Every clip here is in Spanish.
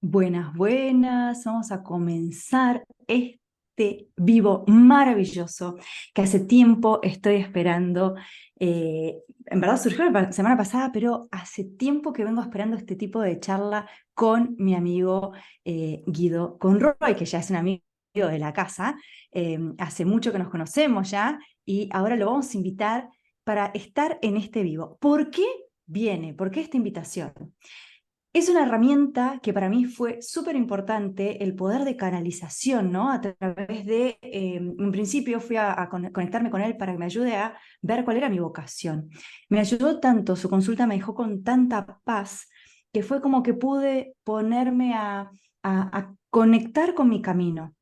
Buenas, buenas. Vamos a comenzar este vivo maravilloso que hace tiempo estoy esperando. En verdad surgió la semana pasada, pero hace tiempo que vengo esperando este tipo de charla con mi amigo Guido Conroy, que ya es un amigo de la casa. Hace mucho que nos conocemos ya y ahora lo vamos a invitar para estar en este vivo. ¿Por qué viene? ¿Por qué esta invitación? Es una herramienta que para mí fue súper importante, el poder de canalización, ¿no? A través de, en principio fui a conectarme con él para que me ayude a ver cuál era mi vocación. Me ayudó tanto, su consulta me dejó con tanta paz, que fue como que pude ponerme a conectar con mi camino.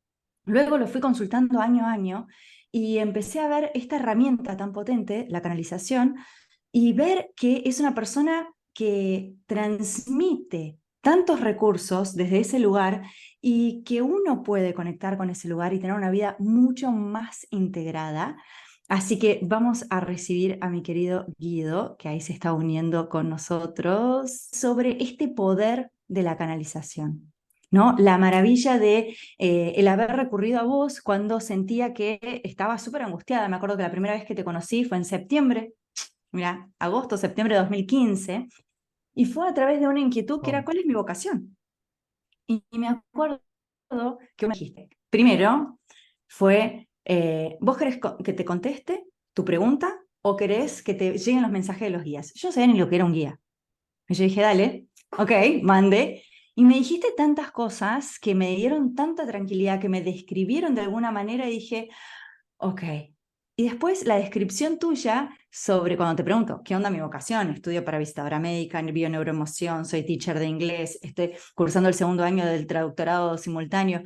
Luego lo fui consultando año a año y empecé a ver esta herramienta tan potente, la canalización, y ver que es una persona que transmite tantos recursos desde ese lugar y que uno puede conectar con ese lugar y tener una vida mucho más integrada. Así que vamos a recibir a mi querido Guido, que ahí se está uniendo con nosotros, sobre este poder de la canalización. ¿No? La maravilla de el haber recurrido a vos cuando sentía que estaba súper angustiada. Me acuerdo que la primera vez que te conocí fue en septiembre, mira, agosto, septiembre de 2015, y fue a través de una inquietud que era, Oh, ¿cuál es mi vocación? Y me acuerdo que me dijiste, primero fue, ¿vos querés que te conteste tu pregunta o querés que te lleguen los mensajes de los guías? Yo no sabía ni lo que era un guía. Y yo dije, dale, ok, mande. Y me dijiste tantas cosas que me dieron tanta tranquilidad, que me describieron de alguna manera y dije, ok. Y después la descripción tuya sobre cuando te pregunto, ¿qué onda mi vocación? Estudio para visitadora médica, bioneuroemoción, soy teacher de inglés, estoy cursando el segundo año del traductorado simultáneo.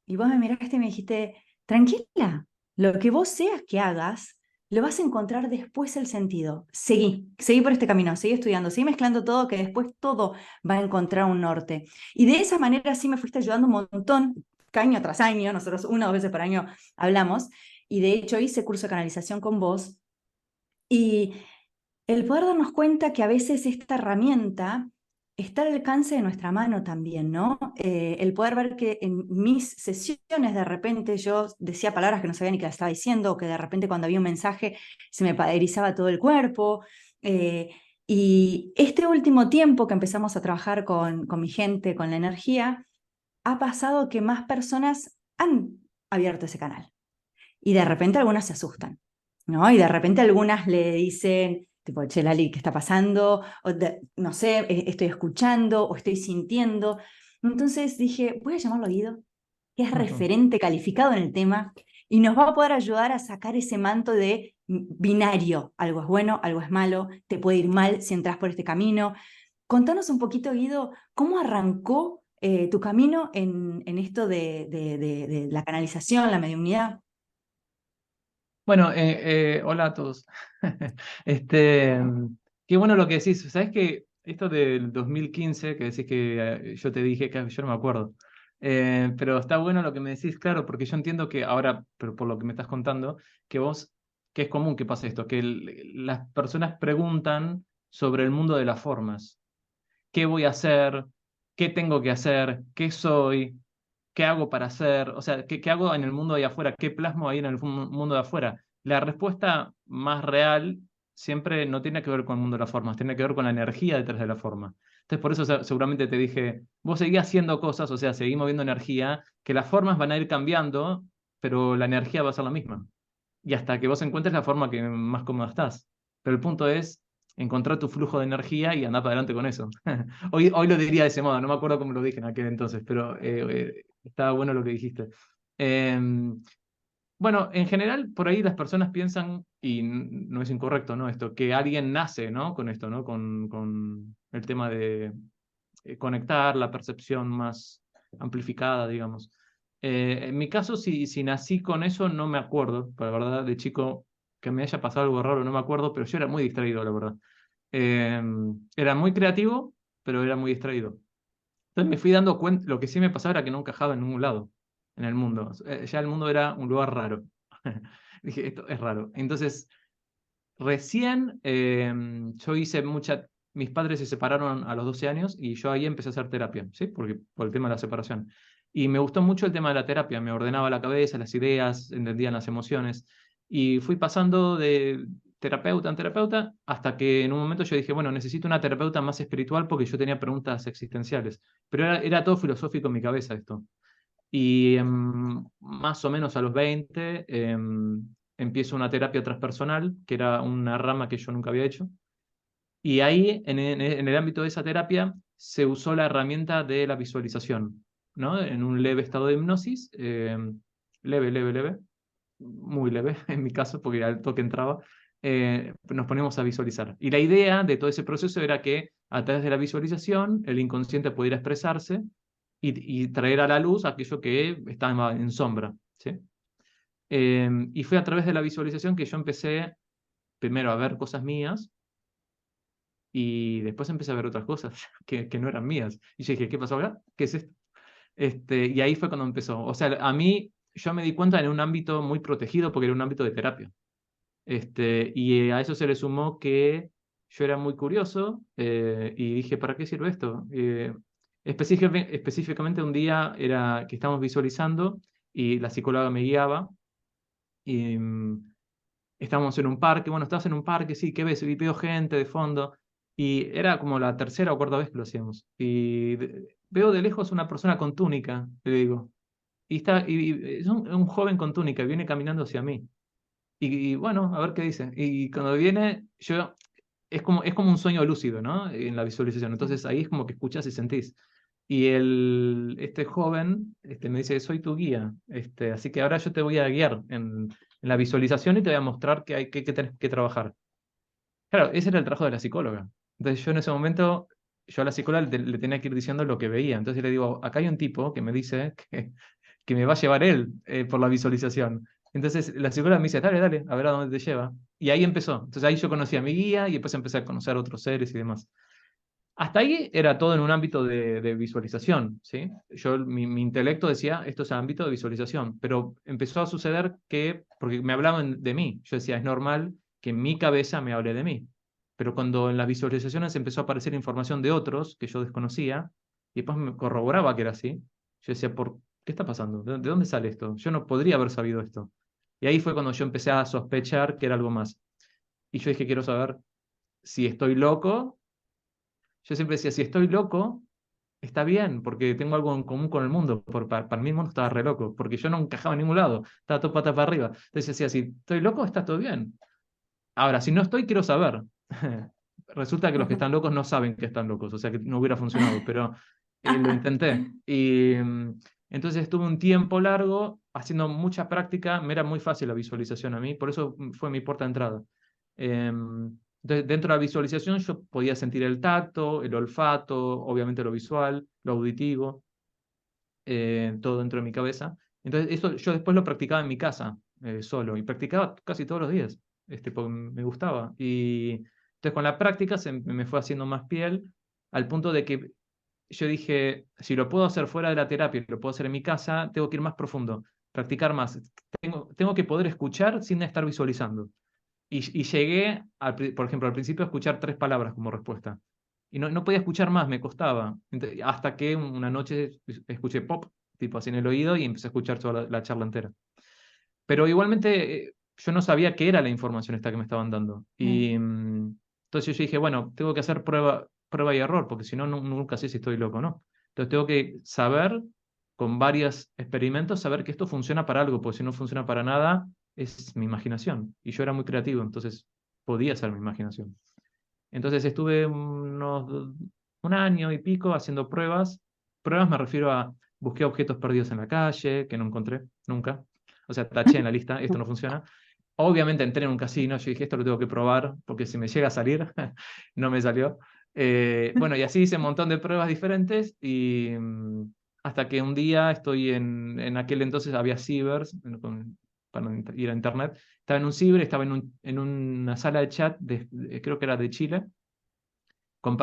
Y vos me miraste y me dijiste, tranquila, lo que vos seas que hagas, lo vas a encontrar después el sentido. Seguí por este camino, seguí estudiando, seguí mezclando todo, que después todo va a encontrar un norte. Y de esa manera sí me fuiste ayudando un montón, año tras año, nosotros una o dos veces por año hablamos, y de hecho hice curso de canalización con vos, y el poder darnos cuenta que a veces esta herramienta está al alcance de nuestra mano también, ¿no? El poder ver que en mis sesiones de repente yo decía palabras que no sabía ni qué estaba diciendo, o que de repente cuando había un mensaje se me erizaba todo el cuerpo. eh, y este último tiempo que empezamos a trabajar con mi gente, con la energía, ha pasado que más personas han abierto ese canal. Y de repente algunas se asustan, ¿no? Y de repente algunas le dicen, tipo, che, Lali, ¿qué está pasando? No sé, estoy escuchando o estoy sintiendo. Entonces dije, voy a llamarlo a Guido, que es referente calificado en el tema y nos va a poder ayudar a sacar ese manto de binario. Algo es bueno, algo es malo, te puede ir mal si entras por este camino. Contanos un poquito, Guido, ¿cómo arrancó tu camino en esto de la canalización, la mediunidad? bueno, hola a todos. Este, qué bueno lo que decís. ¿Sabés que esto del 2015, que decís que yo te dije que yo no me acuerdo? Pero está bueno lo que me decís, claro, porque yo entiendo que ahora, pero por lo que me estás contando, que vos, que es común que pase esto, que las personas preguntan sobre el mundo de las formas. ¿Qué voy a hacer? ¿Qué tengo que hacer? ¿Qué soy? ¿Qué hago para hacer? O sea, ¿qué hago en el mundo de ahí afuera? ¿Qué plasmo ahí en el mundo de afuera? La respuesta más real siempre no tiene que ver con el mundo de las formas, tiene que ver con la energía detrás de la forma. Entonces, por eso seguramente te dije, vos seguís haciendo cosas, o sea, seguís moviendo energía, que las formas van a ir cambiando, pero la energía va a ser la misma. Y hasta que vos encuentres la forma que más cómoda estás. Pero el punto es encontrar tu flujo de energía y andar para adelante con eso. Hoy lo diría de ese modo, no me acuerdo cómo lo dije en aquel entonces, pero estaba bueno lo que dijiste. Bueno, en general, por ahí las personas piensan, y no es incorrecto, ¿no? Esto, que alguien nace, ¿no? Con esto, ¿no? Con el tema de conectar la percepción más amplificada, digamos. En mi caso, si nací con eso, no me acuerdo, la verdad, de chico, que me haya pasado algo raro, no me acuerdo, pero yo era muy distraído, la verdad. Eh, Era muy creativo, pero era muy distraído. Entonces me fui dando cuenta, lo que sí me pasaba era que no encajaba en ningún lado en el mundo. Ya el mundo era un lugar raro. Dije, esto es raro. Entonces, recién yo hice mucha mis padres se separaron a los 12 años y yo ahí empecé a hacer terapia, ¿sí? Porque, por el tema de la separación. Y me gustó mucho el tema de la terapia, me ordenaba la cabeza, las ideas, entendía las emociones. Y fui pasando de terapeuta en terapeuta hasta que en un momento yo dije, bueno, necesito una terapeuta más espiritual porque yo tenía preguntas existenciales. Pero era todo filosófico en mi cabeza esto. Y más o menos a los 20 empiezo una terapia transpersonal, que era una rama que yo nunca había hecho. Y ahí, en el ámbito de esa terapia, se usó la herramienta de la visualización, ¿no? En un leve estado de hipnosis, leve, muy leve en mi caso, porque al toque entraba, nos poníamos a visualizar. Y la idea de todo ese proceso era que a través de la visualización el inconsciente pudiera expresarse y traer a la luz aquello que estaba en sombra, ¿sí? Y fue a través de la visualización que yo empecé primero a ver cosas mías y después empecé a ver otras cosas que no eran mías. Y yo dije, ¿qué pasó acá? ¿Qué es esto? Y ahí fue cuando empezó. O sea, a mí yo me di cuenta en un ámbito muy protegido porque era un ámbito de terapia. Y a eso se le sumó que yo era muy curioso y dije, ¿para qué sirve esto? Específicamente un día era que estábamos visualizando y la psicóloga me guiaba y estábamos en un parque, bueno, estás en un parque, sí, ¿qué ves? Y veo gente de fondo y era como la tercera o cuarta vez que lo hacíamos. Y veo de lejos una persona con túnica, le digo, y es un joven con túnica, viene caminando hacia mí. Y bueno, a ver qué dice. Y cuando viene, es como un sueño lúcido, ¿no? En la visualización. Entonces ahí es como que escuchas y sentís. Y este joven me dice, soy tu guía. Así que ahora yo te voy a guiar en la visualización y te voy a mostrar que tenés que trabajar. Claro, ese era el trabajo de la psicóloga. Entonces yo en ese momento, yo a la psicóloga le tenía que ir diciendo lo que veía. Entonces le digo, acá hay un tipo que me dice que me va a llevar él por la visualización. Entonces la psicóloga me dice, dale, dale, a ver a dónde te lleva. Y ahí empezó. Entonces ahí yo conocí a mi guía y después empecé a conocer otros seres y demás. Hasta ahí era todo en un ámbito de visualización, ¿sí? Mi intelecto decía, esto es el ámbito de visualización, pero empezó a suceder que, porque me hablaban de mí, yo decía, es normal que en mi cabeza me hable de mí. Pero cuando en las visualizaciones empezó a aparecer información de otros que yo desconocía, y después me corroboraba que era así, yo decía, ¿qué está pasando? ¿De dónde sale esto? Yo no podría haber sabido esto. Y ahí fue cuando yo empecé a sospechar que era algo más. Y yo dije, quiero saber si estoy loco. Yo siempre decía, si estoy loco, está bien, porque tengo algo en común con el mundo. Para mí el mundo estaba re loco, porque yo no encajaba en ningún lado, estaba todo pata para arriba. Entonces decía, si estoy loco, está todo bien. Ahora, si no estoy, quiero saber. Resulta que los que están locos no saben que están locos, o sea que no hubiera funcionado, pero lo intenté. Y entonces estuve un tiempo largo haciendo mucha práctica, me era muy fácil la visualización a mí, por eso fue mi puerta de entrada. Entonces, dentro de la visualización yo podía sentir el tacto, el olfato, obviamente lo visual, lo auditivo, todo dentro de mi cabeza. Entonces, eso yo después lo practicaba en mi casa, solo, y practicaba casi todos los días, porque me gustaba. Y entonces con la práctica me fue haciendo más piel, al punto de que yo dije, si lo puedo hacer fuera de la terapia, lo puedo hacer en mi casa, tengo que ir más profundo, practicar más. Tengo que poder escuchar sin estar visualizando. Y llegué, por ejemplo, al principio a escuchar 3 palabras como respuesta. Y no podía escuchar más, me costaba. Hasta que una noche escuché pop, tipo así en el oído, y empecé a escuchar toda la charla entera. Pero igualmente yo no sabía qué era la información esta que me estaban dando. Y entonces yo dije, bueno, tengo que hacer prueba y error, porque si no, nunca sé si estoy loco o no. Entonces tengo que saber, con varios experimentos, saber que esto funciona para algo, porque si no funciona para nada, es mi imaginación. Y yo era muy creativo, entonces podía ser mi imaginación. Entonces estuve un año y pico haciendo pruebas. Pruebas me refiero a busqué objetos perdidos en la calle, que no encontré nunca. O sea, taché en la lista, esto no funciona. Obviamente entré en un casino, yo dije, esto lo tengo que probar, porque si me llega a salir, no me salió. Bueno, y así hice un montón de pruebas diferentes y hasta que un día estoy en aquel entonces había cibers, para ir a internet, estaba en un ciber, estaba en una sala de chat, creo que era de Chile, con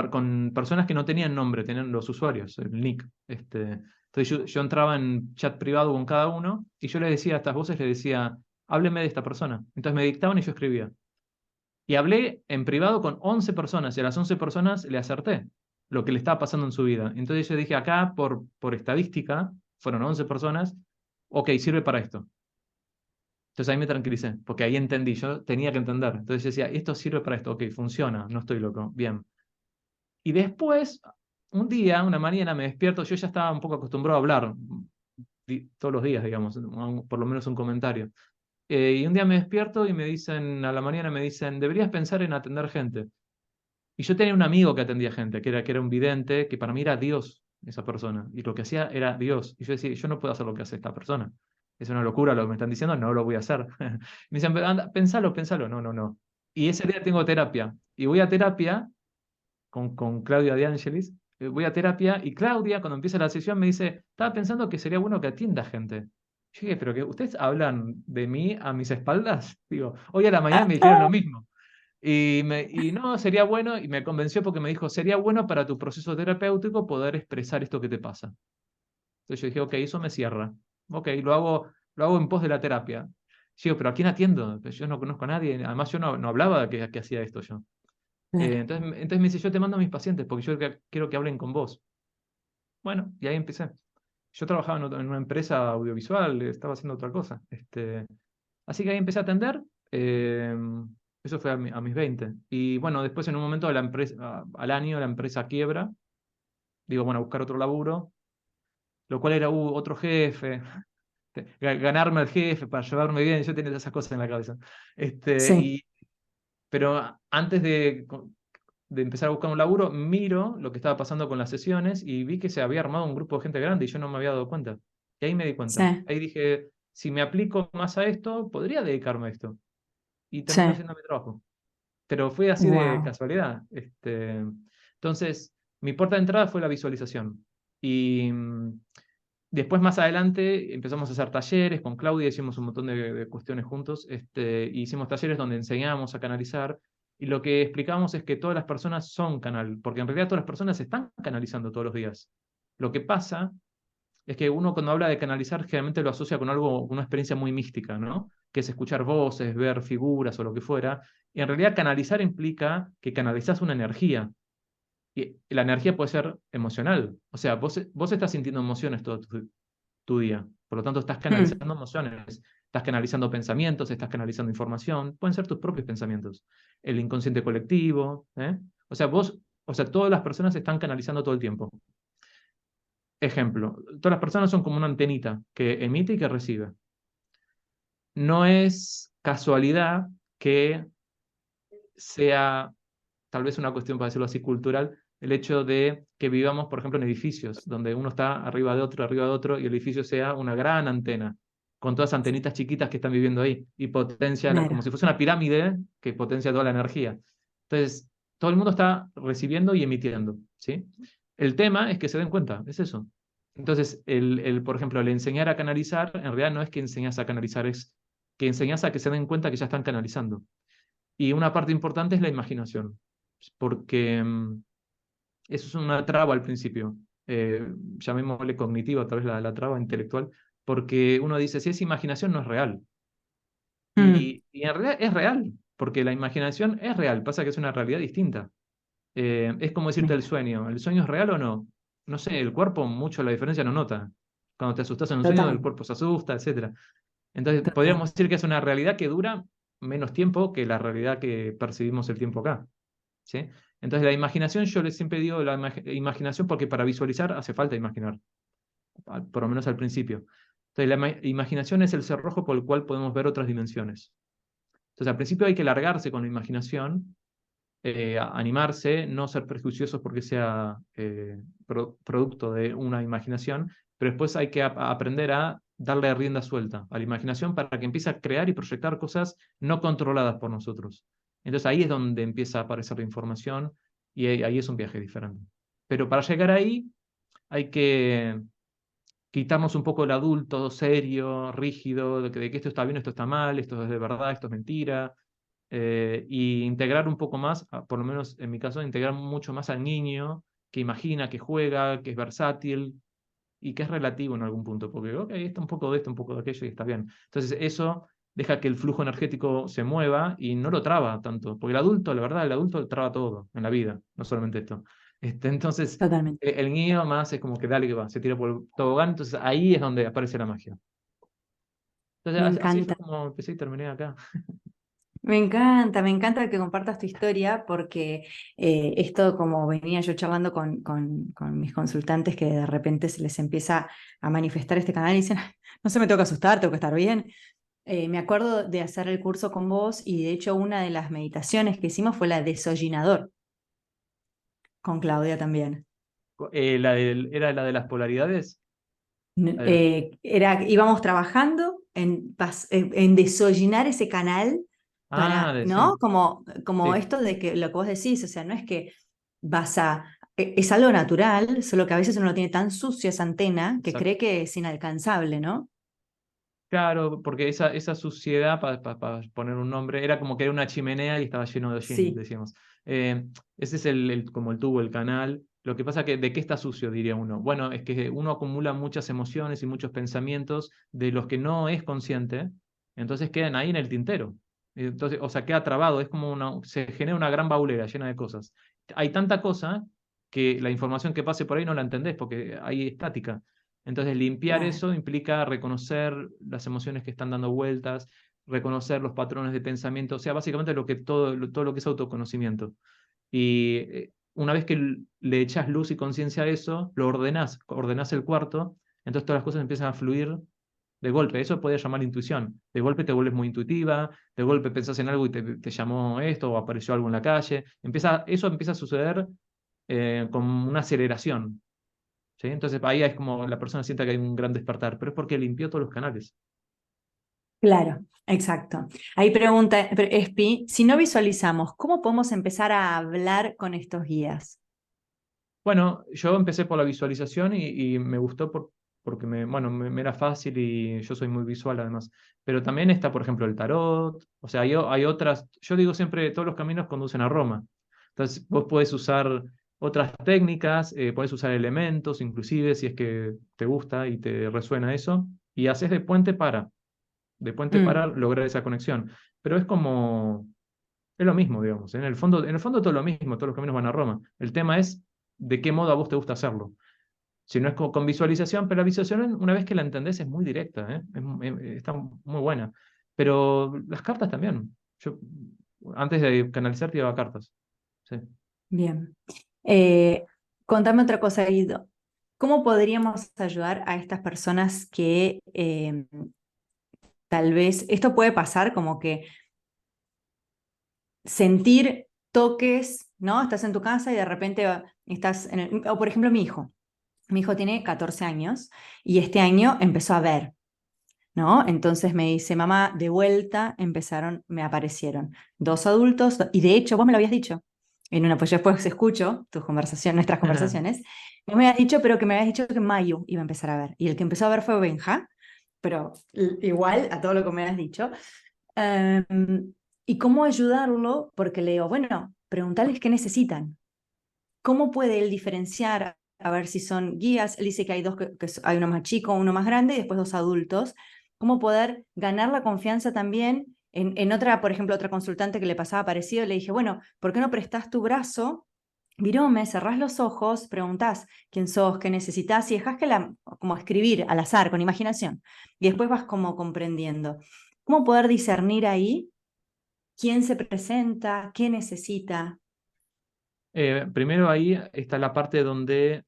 personas que no tenían nombre, tenían los usuarios, el nick. Entonces yo entraba en chat privado con cada uno y yo les decía a estas voces, les decía, hábleme de esta persona. Entonces me dictaban y yo escribía. Y hablé en privado con 11 personas y a las 11 personas le acerté lo que le estaba pasando en su vida. Entonces yo dije, acá por estadística, fueron 11 personas, ok, sirve para esto. Entonces ahí me tranquilicé, porque ahí entendí, yo tenía que entender. Entonces yo decía, esto sirve para esto, ok, funciona, no estoy loco, bien. Y después, un día, una mañana me despierto, yo ya estaba un poco acostumbrado a hablar, todos los días, digamos, por lo menos un comentario. Y un día me despierto y me dicen, a la mañana me dicen, deberías pensar en atender gente. Y yo tenía un amigo que atendía gente, que era un vidente, que para mí era Dios, esa persona. Y lo que hacía era Dios. Y yo decía, yo no puedo hacer lo que hace esta persona. Es una locura lo que me están diciendo, no lo voy a hacer. Me dicen, anda, pensalo, pensalo. No, no, no. Y ese día tengo terapia. Y voy a terapia con Claudia De Angelis. Voy a terapia y Claudia, cuando empieza la sesión, me dice, estaba pensando que sería bueno que atienda gente. Yo dije, pero que ustedes hablan de mí a mis espaldas. Digo, hoy a la mañana Ah, me dijeron lo mismo. Y no, sería bueno, y me convenció porque me dijo, sería bueno para tu proceso terapéutico poder expresar esto que te pasa. Entonces yo dije, ok, eso me cierra. Ok, lo hago en pos de la terapia. Yo digo, pero ¿a quién atiendo? Pues yo no conozco a nadie. Además, yo no hablaba de que hacía esto yo. claro. Entonces me dice, yo te mando a mis pacientes porque yo quiero que hablen con vos. Bueno, y ahí empecé. Yo trabajaba en una empresa audiovisual, estaba haciendo otra cosa. Así que ahí empecé a atender. eh, Eso fue a mis 20. Y bueno, después en un momento al año la empresa quiebra. Digo, bueno, a buscar otro laburo, lo cual era otro jefe, ganarme al jefe para llevarme bien. Yo tenía esas cosas en la cabeza. Sí, Pero antes de empezar a buscar un laburo, miro lo que estaba pasando con las sesiones y vi que se había armado un grupo de gente grande y yo no me había dado cuenta. Y ahí me di cuenta. sí, Ahí dije, si me aplico más a esto, podría dedicarme a esto. Y sí. termino haciendo mi trabajo. Pero fue así de Wow. casualidad. Entonces, mi puerta de entrada fue la visualización. Y después, más adelante, empezamos a hacer talleres con Claudia, hicimos un montón de cuestiones juntos. Hicimos talleres donde enseñábamos a canalizar. Y lo que explicamos es que todas las personas son canal, porque en realidad todas las personas están canalizando todos los días. Lo que pasa es que uno cuando habla de canalizar generalmente lo asocia con algo, una experiencia muy mística, ¿no? Que es escuchar voces, ver figuras o lo que fuera. Y en realidad canalizar implica que canalizás una energía. Y la energía puede ser emocional. O sea, vos estás sintiendo emociones todo tu día. Por lo tanto, estás Mm, canalizando emociones, estás canalizando pensamientos, estás canalizando información. Pueden ser tus propios pensamientos. El inconsciente colectivo, ¿eh? O sea, todas las personas están canalizando todo el tiempo. Ejemplo, todas las personas son como una antenita que emite y que recibe. No es casualidad que sea tal vez una cuestión, para decirlo así, cultural, el hecho de que vivamos, por ejemplo, en edificios, donde uno está arriba de otro, y el edificio sea una gran antena, con todas antenitas chiquitas que están viviendo ahí, y potencia, como claro. si fuese una pirámide que potencia toda la energía. Entonces, todo el mundo está recibiendo y emitiendo, ¿sí? El tema es que se den cuenta, es eso. Entonces, por ejemplo, el enseñar a canalizar, en realidad no es que enseñas a canalizar, es que enseñas a que se den cuenta que ya están canalizando. Y una parte importante es la imaginación, porque eso es una traba al principio, llamémosle cognitiva, tal vez la traba intelectual, porque uno dice, si es imaginación no es real. Mm, Y en realidad es real, porque la imaginación es real, pasa que es una realidad distinta. Es como decirte mira, ¿el sueño es real o no? No sé, el cuerpo mucho la diferencia no nota. Cuando te asustas en un sueño, el total, cuerpo se asusta, etcétera. Entonces, total. podríamos decir que es una realidad que dura menos tiempo que la realidad que percibimos el tiempo acá. ¿Sí? Entonces, la imaginación, yo les siempre digo la imaginación porque para visualizar hace falta imaginar, por lo menos al principio. Entonces, la imaginación es el cerrojo por el cual podemos ver otras dimensiones. Entonces, al principio hay que largarse con la imaginación, animarse, no ser prejuiciosos porque sea producto de una imaginación, pero después hay que aprender a darle rienda suelta a la imaginación para que empiece a crear y proyectar cosas no controladas por nosotros. Entonces ahí es donde empieza a aparecer la información y ahí es un viaje diferente. Pero para llegar ahí hay que quitarnos un poco el adulto serio, rígido, de que esto está bien, esto está mal, esto es de verdad, esto es mentira, y integrar un poco más, por lo menos en mi caso, integrar mucho más al niño que imagina, que juega, que es versátil y que es relativo en algún punto, porque, ok, está un poco de esto, un poco de aquello y está bien. Entonces, eso deja que el flujo energético se mueva y no lo traba tanto. Porque el adulto, la verdad, el adulto traba todo en la vida, no solamente esto. Entonces, Totalmente. el niño más es como que dale que va, se tira por el tobogán, entonces ahí es donde aparece la magia. Me Entonces, así fue encanta. como empecé y terminé acá. Me encanta que compartas tu historia porque esto, como venía yo charlando con mis consultantes, que de repente se les empieza a manifestar este canal y dicen, "Ay, no se me tengo que asustar, tengo que estar bien". Me acuerdo de hacer el curso con vos y de hecho una de las meditaciones que hicimos fue la desollinador, con Claudia también. ¿Era la de las polaridades? La de las- Íbamos trabajando en desollinar ese canal Ah, para, sí, ¿no? Como sí, esto de que lo que vos decís, o sea, no es que vas a... Es algo natural, solo que a veces uno lo tiene tan sucio esa antena que exacto. cree que es inalcanzable, ¿no? Claro, porque esa suciedad, para poner un nombre, era como que era una chimenea y estaba lleno de hollín, Sí, decíamos. Ese es como el tubo, el canal. Lo que pasa que, ¿de qué está sucio, diría uno? Bueno, es que uno acumula muchas emociones y muchos pensamientos de los que no es consciente, entonces quedan ahí en el tintero. Entonces, o sea, queda trabado, es como se genera una gran baulera llena de cosas. Hay tanta cosa que la información que pase por ahí no la entendés porque hay estática. Entonces, limpiar claro, eso implica reconocer las emociones que están dando vueltas, reconocer los patrones de pensamiento, o sea, básicamente todo lo que es autoconocimiento. Y una vez que le echas luz y conciencia a eso, lo ordenás el cuarto, entonces todas las cosas empiezan a fluir de golpe. Eso puede llamar intuición. De golpe te vuelves muy intuitiva, de golpe pensás en algo y te llamó esto o apareció algo en la calle. Eso empieza a suceder con una aceleración. ¿Sí? Entonces ahí es como la persona siente que hay un gran despertar, pero es porque limpió todos los canales. claro, exacto. Ahí pregunta Espi, si no visualizamos, ¿cómo podemos empezar a hablar con estos guías? Bueno, yo empecé por la visualización y me gustó porque bueno, me era fácil y yo soy muy visual además. Pero también está, por ejemplo, el tarot. O sea, hay otras, yo digo siempre, todos los caminos conducen a Roma. Entonces, vos podés usar otras técnicas, podés usar elementos, inclusive, si es que te gusta y te resuena eso, y haces de puente para Mm, lograr esa conexión. Pero es lo mismo, digamos. En el fondo todo lo mismo, todos los caminos van a Roma. El tema es de qué modo a vos te gusta hacerlo. Si no es con visualización, pero la visualización, una vez que la entendés, es muy directa, ¿eh? Está muy buena. Pero las cartas también. Yo, antes de canalizar, tiraba cartas. Sí. bien. Eh, Contame otra cosa, Guido. ¿Cómo podríamos ayudar a estas personas que tal vez, esto puede pasar como que sentir toques, ¿no? Estás en tu casa y de repente estás o por ejemplo mi hijo tiene 14 años y este año empezó a ver, ¿no? Entonces me dice, mamá, de vuelta me aparecieron dos adultos, y de hecho vos me lo habías dicho, pues yo después escucho nuestras conversaciones, vos me habías dicho, pero que me habías dicho que en mayo iba a empezar a ver, y el que empezó a ver fue Benja, pero igual a todo lo que me habías dicho. ¿Y cómo ayudarlo? Porque le digo, bueno, preguntarles qué necesitan. ¿Cómo puede él diferenciar? A ver si son guías. Él dice que hay dos, hay uno más chico, uno más grande y después dos adultos. ¿Cómo poder ganar la confianza también? En otra, por ejemplo, otra consultante que le pasaba parecido, le dije, bueno, ¿por qué no prestás tu brazo? Virome, cerrás los ojos, preguntás quién sos, qué necesitas y dejás como escribir al azar, con imaginación. Y después vas como comprendiendo. ¿Cómo poder discernir ahí quién se presenta, qué necesita? Primero ahí está la parte donde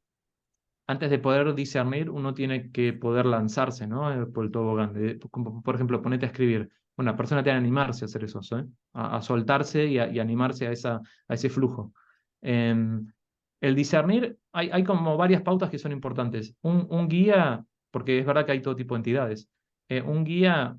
antes de poder discernir, uno tiene que poder lanzarse, ¿no? Por el tobogán. Como, por ejemplo, ponete a escribir. Una persona tiene que animarse a hacer eso, ¿eh? A soltarse y animarse a ese flujo. Em, el discernir, hay como varias pautas que son importantes. Un guía, porque es verdad que hay todo tipo de entidades. Un guía,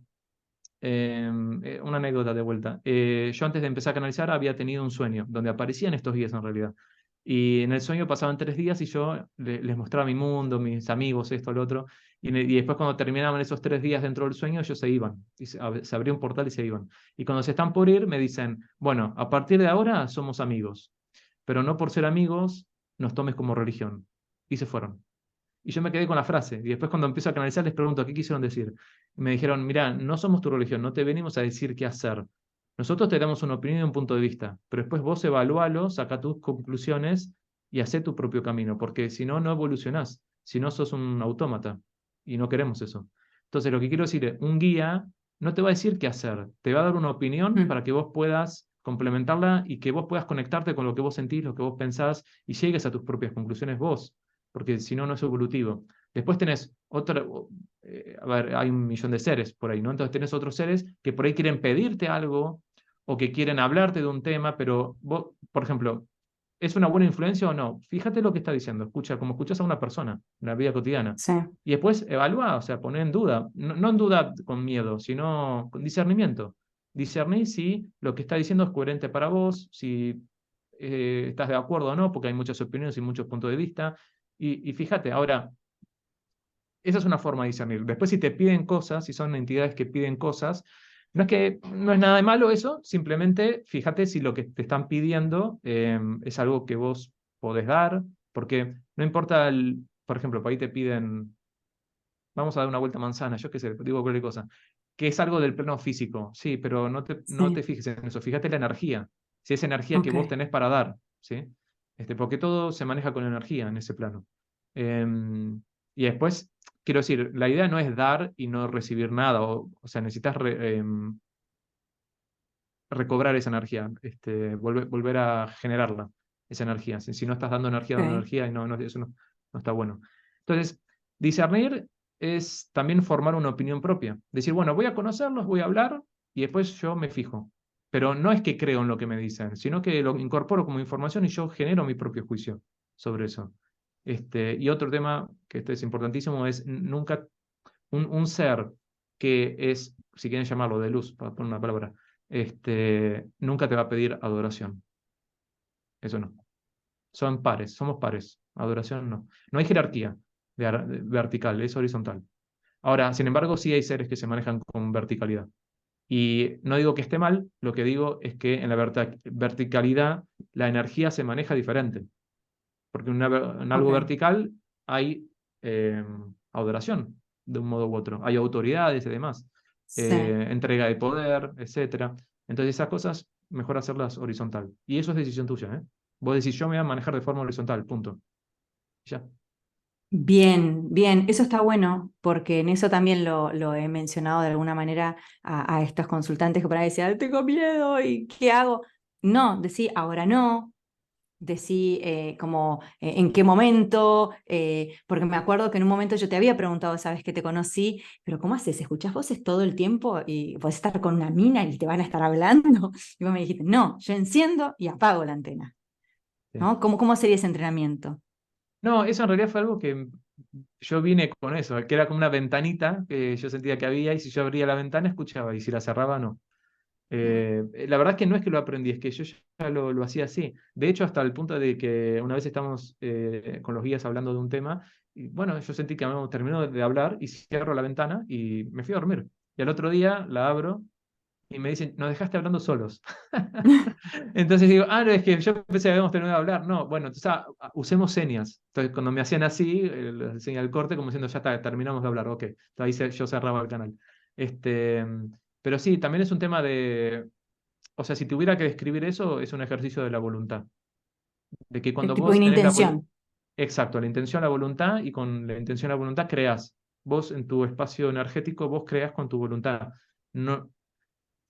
una anécdota de vuelta. Yo antes de empezar a canalizar había tenido un sueño donde aparecían estos guías en realidad. Y en el sueño pasaban 3 días y yo les mostraba mi mundo, mis amigos, esto, lo otro. Y después cuando terminaban esos 3 días dentro del sueño, ellos se iban. Y se abría un portal y se iban. Y cuando se están por ir, me dicen, bueno, a partir de ahora somos amigos, pero no por ser amigos nos tomes como religión. Y se fueron. Y yo me quedé con la frase. Y después cuando empiezo a canalizar les pregunto, ¿qué quisieron decir? Y me dijeron, mira, no somos tu religión, no te venimos a decir qué hacer. Nosotros te damos una opinión y un punto de vista, pero después vos evalúalo, saca tus conclusiones y hacé tu propio camino, porque si no, no evolucionás, si no sos un autómata y no queremos eso. Entonces, lo que quiero decir es, un guía no te va a decir qué hacer, te va a dar una opinión Mm, para que vos puedas complementarla y que vos puedas conectarte con lo que vos sentís, lo que vos pensás y llegues a tus propias conclusiones vos, porque si no, no es evolutivo. Después tenés otra, a ver, hay 1 millón de seres por ahí, ¿no? Entonces tenés otros seres que por ahí quieren pedirte algo o que quieren hablarte de un tema, pero vos, por ejemplo, ¿es una buena influencia o no? Fíjate lo que está diciendo, escucha, como escuchas a una persona en la vida cotidiana. sí, Y después evalúa, o sea, poné en duda, no, no en duda con miedo, sino con discernimiento. Discernir si lo que está diciendo es coherente para vos, si estás de acuerdo o no, porque hay muchas opiniones y muchos puntos de vista. Y fíjate, ahora, esa es una forma de discernir. Después, si te piden cosas, si son entidades que piden cosas, no es nada de malo eso, simplemente fíjate si lo que te están pidiendo es algo que vos podés dar, porque no importa, por ejemplo, por ahí te piden, vamos a dar una vuelta a manzana, yo qué sé, digo cualquier cosa, que es algo del plano físico, sí, pero no te sí, fijes en eso, fíjate en la energía, si es energía que ok. vos tenés para dar, ¿sí? Porque todo se maneja con energía en ese plano. Y después, quiero decir, la idea no es dar y no recibir nada, o sea, necesitas recobrar esa energía, volver a generarla, esa energía. Si no estás dando Ok. energía, y eso no está bueno. Entonces, discernir es también formar una opinión propia. Decir, bueno, voy a conocerlos, voy a hablar y después yo me fijo. Pero no es que creo en lo que me dicen, sino que lo incorporo como información y yo genero mi propio juicio sobre eso. Y otro tema que este es importantísimo es nunca un ser que es, si quieren llamarlo de luz, para poner una palabra, nunca te va a pedir adoración. Eso no. Son pares, somos pares. Adoración no. No hay jerarquía de vertical, es horizontal. Ahora, sin embargo, sí hay seres que se manejan con verticalidad. Y no digo que esté mal, lo que digo es que en la verticalidad la energía se maneja diferente. Porque en algo Ok. vertical hay eh, adoración, de un modo u otro. Hay autoridades y demás, Sí. entrega de poder, etcétera. Entonces esas cosas, mejor hacerlas horizontal. Y eso es decisión tuya, ¿eh? Vos decís, yo me voy a manejar de forma horizontal, punto. Ya. Bien, bien, eso está bueno, porque en eso también lo he mencionado de alguna manera a estos consultantes que por ahí decían, tengo miedo y ¿qué hago? No, decí, ahora no, decí como en qué momento, porque me acuerdo que en un momento yo te había preguntado, sabes que te conocí, pero ¿cómo haces? ¿Escuchás voces todo el tiempo y puedes estar con una mina y te van a estar hablando? Y vos me dijiste, no, yo enciendo y apago la antena, Sí. ¿no? ¿Cómo sería ese entrenamiento? No, eso en realidad fue algo que yo vine con eso, que era como una ventanita que yo sentía que había y si yo abría la ventana escuchaba y si la cerraba no. La verdad es que no es que lo aprendí, es que yo ya lo hacía así. De hecho, hasta el punto de que una vez estamos con los guías hablando de un tema, y bueno, yo sentí que habíamos terminado de hablar y cierro la ventana y me fui a dormir. Y al otro día la abro y me dicen, nos dejaste hablando solos. Entonces digo, no, es que yo pensé que habíamos terminado de hablar. No, bueno, entonces usemos señas. Entonces cuando me hacían así, les señal el corte, como diciendo, ya está, terminamos de hablar, ok. Entonces ahí yo cerraba el canal. Este, pero sí, también es un tema de, o sea, si tuviera que describir eso, es un ejercicio de la voluntad. De que cuando Tipo vos una tenés intención. exacto, la intención, la voluntad, y con la intención, la voluntad, creás. Vos en tu espacio energético, vos creás con tu voluntad. No,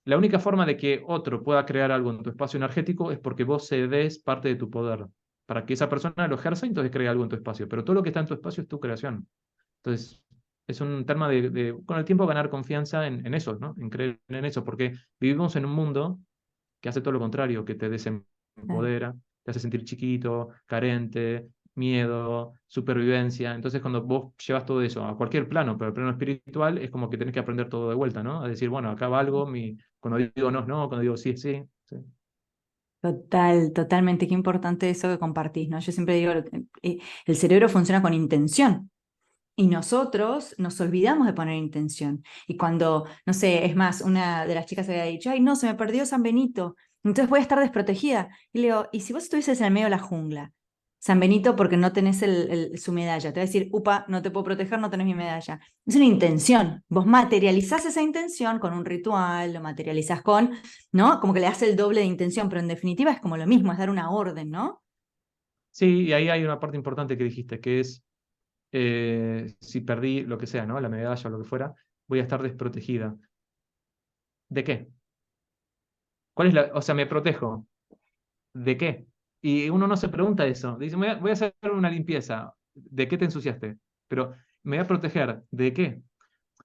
la única forma de que otro pueda crear algo en tu espacio energético es porque vos cedes parte de tu poder. Para que esa persona lo ejerza, entonces crea algo en tu espacio. Pero todo lo que está en tu espacio es tu creación. Entonces, es un tema con el tiempo, ganar confianza en eso, ¿no? En creer en eso, porque vivimos en un mundo que hace todo lo contrario, que te Sí. desempodera, te hace sentir chiquito, carente, miedo, supervivencia. Entonces, cuando vos llevas todo eso a cualquier plano, pero el plano espiritual es como que tenés que aprender todo de vuelta, ¿no? A decir, bueno, acá va algo, cuando digo no, no, cuando digo sí, sí. Sí. Totalmente, qué importante eso que compartís, ¿no? Yo siempre digo, el cerebro funciona con intención y nosotros nos olvidamos de poner intención. Y cuando, no sé, es más, una de las chicas había dicho, ay, no, se me perdió San Benito, entonces voy a estar desprotegida. Y le digo, ¿y si vos estuvieses en el medio de la jungla? San Benito porque no tenés su medalla. Te va a decir, upa, no te puedo proteger, no tenés mi medalla. Es una intención. Vos materializás esa intención con un ritual, lo materializás con, ¿no? Como que le das el doble de intención, pero en definitiva es como lo mismo, es dar una orden, ¿no? Sí, y ahí hay una parte importante que dijiste, que es si perdí lo que sea, ¿no? La medalla o lo que fuera, voy a estar desprotegida. ¿De qué? ¿Cuál es la, o sea, me protejo? ¿De qué? Y uno no se pregunta eso. Dice, voy a hacer una limpieza. ¿De qué te ensuciaste? Pero me voy a proteger. ¿De qué?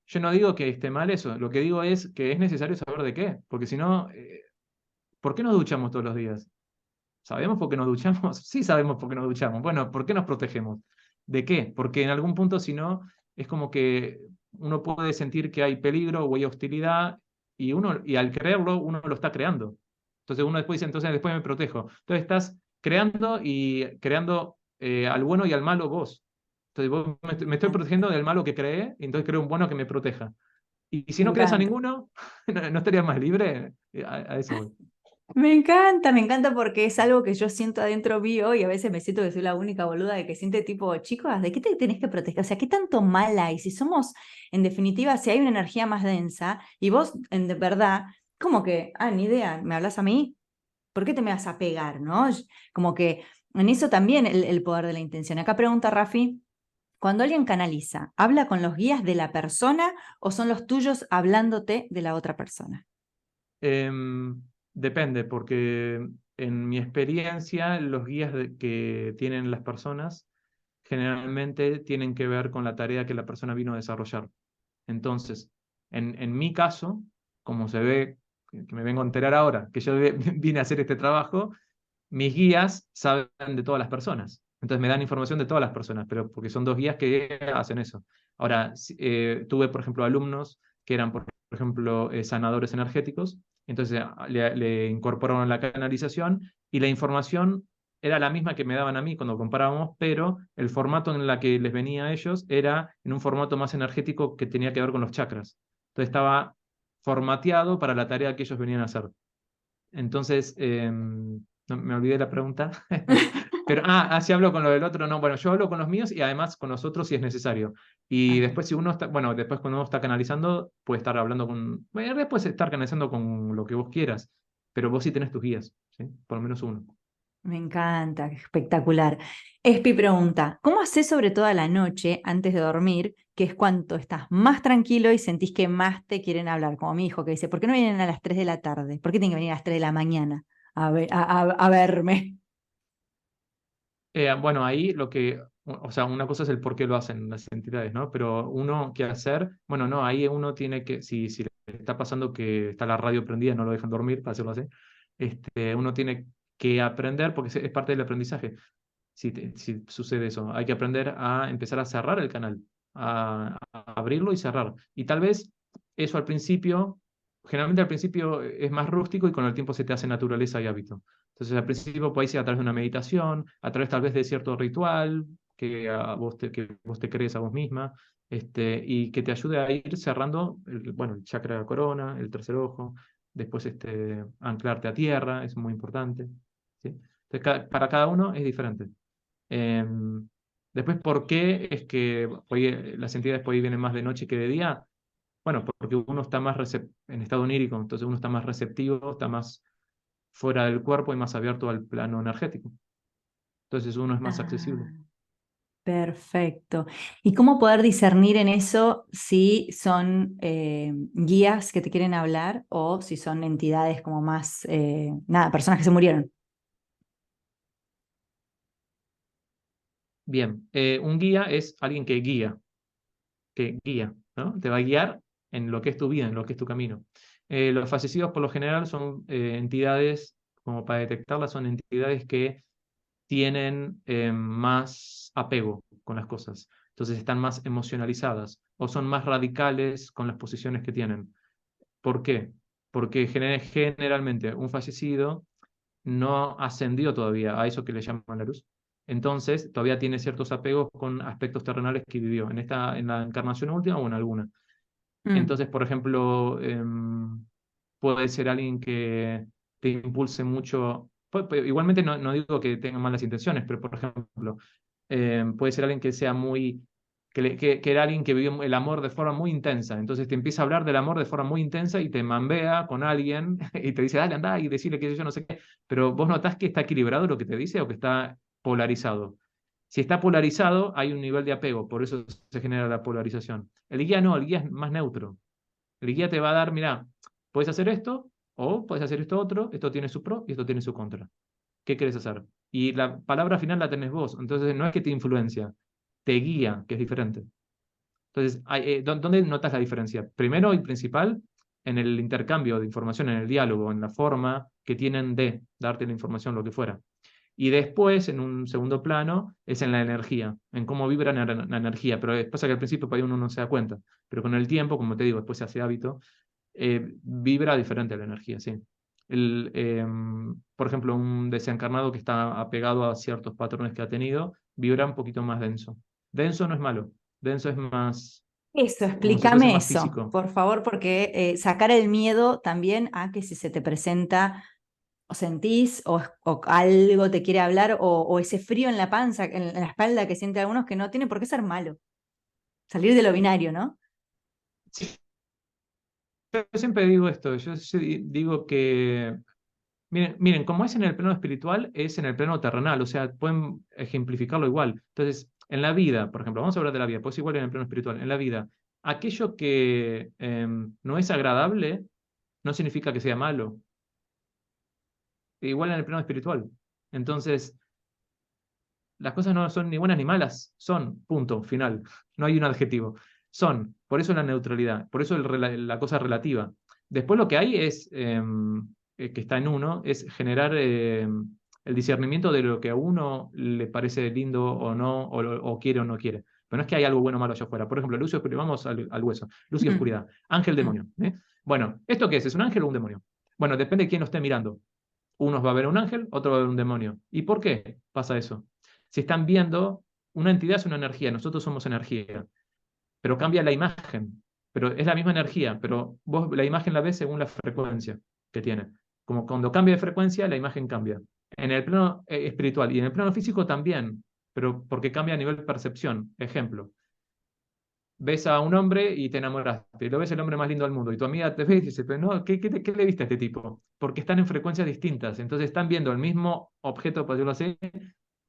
Yo no digo que esté mal eso. Lo que digo es que es necesario saber de qué. Porque si no, ¿por qué nos duchamos todos los días? ¿Sabemos por qué nos duchamos? Sí sabemos por qué nos duchamos. Bueno, ¿por qué nos protegemos? ¿De qué? Porque en algún punto, si no, es como que uno puede sentir que hay peligro o hay hostilidad y al creerlo, uno lo está creando. Entonces uno después dice, entonces después me protejo. Entonces estás creando y creando al bueno y al malo vos. Entonces me estoy protegiendo del malo que creé, y entonces creo un bueno que me proteja. Y si Me no crees a encanta. ninguno, ¿no estarías más libre? A eso voy. Me encanta porque es algo que yo siento adentro mío y a veces me siento que soy la única boluda de que siente tipo, chicos, ¿de qué te tenés que proteger? O sea, ¿qué tanto mal hay? Si somos, en definitiva, si hay una energía más densa y vos, de verdad, como que, ni idea, ¿me hablas a mí? ¿Por qué te me vas a pegar, no? Como que en eso también el poder de la intención. Acá pregunta Rafi, cuando alguien canaliza, ¿habla con los guías de la persona o son los tuyos hablándote de la otra persona? Depende, porque en mi experiencia, los guías que tienen las personas generalmente tienen que ver con la tarea que la persona vino a desarrollar. Entonces, en mi caso, como se ve, que me vengo a enterar ahora, que yo vine a hacer este trabajo, mis guías saben de todas las personas. Entonces me dan información de todas las personas, pero porque son dos guías que hacen eso. Ahora, tuve, por ejemplo, alumnos que eran, por ejemplo, sanadores energéticos, entonces le incorporaron la canalización y la información era la misma que me daban a mí cuando comparábamos, pero el formato en la que les venía a ellos era en un formato más energético que tenía que ver con los chakras. Entonces estaba formateado para la tarea que ellos venían a hacer. Entonces, no, me olvidé la pregunta. Pero, así hablo con lo del otro. No, bueno, yo hablo con los míos y además con los otros si es necesario. Y Ok. después, si uno está, bueno, después cuando uno está canalizando, puede estar hablando con, bueno, después estar canalizando con lo que vos quieras, pero vos sí tenés tus guías, ¿sí? Por lo menos uno. Me encanta, qué espectacular. Espi pregunta, ¿cómo haces sobre todo a la noche antes de dormir, que es cuando estás más tranquilo y sentís que más te quieren hablar? Como mi hijo que dice, ¿por qué no vienen a las 3 de la tarde? ¿Por qué tienen que venir a las 3 de la mañana a verme? Bueno, ahí lo que, o sea, una cosa es el por qué lo hacen las entidades, ¿no? Pero uno, ¿qué hacer? Bueno, no, ahí uno tiene que, si le está pasando que está la radio prendida y no lo dejan dormir, para hacerlo así, uno tiene que aprender, porque es parte del aprendizaje, si sucede eso, hay que aprender a empezar a cerrar el canal, a abrirlo y cerrar. Y tal vez eso al principio, generalmente al principio es más rústico y con el tiempo se te hace naturaleza y hábito. Entonces al principio puede ser a través de una meditación, a través tal vez de cierto ritual que vos te crees a vos misma, y que te ayude a ir cerrando, bueno, el chakra de la corona, el tercer ojo, después anclarte a tierra, es muy importante. ¿Sí? Entonces, para cada uno es diferente. Em, Después, ¿por qué es que las entidades por ahí vienen más de noche que de día? Bueno, porque uno está más en estado onírico, entonces uno está más receptivo, está más fuera del cuerpo y más abierto al plano energético. Entonces uno es más accesible. Ah, perfecto. ¿Y cómo poder discernir en eso si son guías que te quieren hablar o si son entidades como más, nada, personas que se murieron? Bien, un guía es alguien que guía, ¿no? Te va a guiar en lo que es tu vida, en lo que es tu camino. Los fallecidos por lo general son entidades, como para detectarlas, son entidades que tienen más apego con las cosas, entonces están más emocionalizadas o son más radicales con las posiciones que tienen. ¿Por qué? Porque generalmente un fallecido no ascendió todavía a eso que le llaman la luz. Entonces, todavía tiene ciertos apegos con aspectos terrenales que vivió en la encarnación última o en alguna. Mm, Entonces, por ejemplo, puede ser alguien que te impulse mucho igualmente no digo que tengan malas intenciones, pero por ejemplo, puede ser alguien que sea muy, que era alguien que vivió el amor de forma muy intensa, entonces te empieza a hablar del amor de forma muy intensa y te mambea con alguien y te dice, dale, anda y decirle que yo no sé qué, pero vos notás que está equilibrado lo que te dice o que está polarizado. Si está polarizado, hay un nivel de apego, por eso se genera la polarización. El guía no, el guía es más neutro. El guía te va a dar, mira, puedes hacer esto o puedes hacer esto otro, esto tiene su pro y esto tiene su contra. ¿Qué quieres hacer? Y la palabra final la tenés vos, entonces no es que te influencia, te guía, que es diferente. Entonces, ¿dónde notas la diferencia? Primero y principal, en el intercambio de información, en el diálogo, en la forma que tienen de darte la información, lo que fuera. Y después, en un segundo plano, es en la energía, en cómo vibra la energía. Pero pasa que al principio para uno no se da cuenta. Pero con el tiempo, como te digo, después se hace hábito, vibra diferente la energía, sí. Por ejemplo, un desencarnado que está apegado a ciertos patrones que ha tenido, vibra un poquito más denso. Denso no es malo, denso es más, Eso, como si fuese explícame más eso, físico. por favor, porque sacar el miedo también a que si se te presenta o sentís o algo te quiere hablar o ese frío en la panza, en la espalda que sienten algunos que no tiene por qué ser malo. Salir de lo binario, ¿no? Sí, yo siempre digo esto, yo digo que, miren, como es en el plano espiritual, es en el plano terrenal, o sea, pueden ejemplificarlo igual. Entonces, en la vida, por ejemplo, vamos a hablar de la vida, pues igual en el plano espiritual, en la vida, aquello que no es agradable no significa que sea malo, igual en el plano espiritual. Entonces, las cosas no son ni buenas ni malas, son, punto, final. No hay un adjetivo. Son, por eso la neutralidad, por eso la cosa relativa. Después lo que hay es, que está en uno, es generar el discernimiento de lo que a uno le parece lindo o no, o quiere o no quiere. Pero no es que hay algo bueno o malo allá afuera. Por ejemplo, luz y oscuridad, vamos al hueso. Luz y Mm, oscuridad. Ángel, mm. demonio. Bueno, ¿esto qué es? ¿Es un ángel o un demonio? Bueno, depende de quién lo esté mirando. Unos va a ver un ángel, otro va a ver un demonio. ¿Y por qué pasa eso? Si están viendo, una entidad es una energía, nosotros somos energía, pero cambia la imagen, pero es la misma energía, pero vos la imagen la ves según la frecuencia que tiene. Como cuando cambia de frecuencia, la imagen cambia. En el plano espiritual y en el plano físico también, pero porque cambia a nivel percepción. Ejemplo, ves a un hombre y te enamoraste, y lo ves el hombre más lindo del mundo, y tu amiga te ve y dice, pero no, ¿qué le viste a este tipo? Porque están en frecuencias distintas, entonces están viendo el mismo objeto, por decirlo así,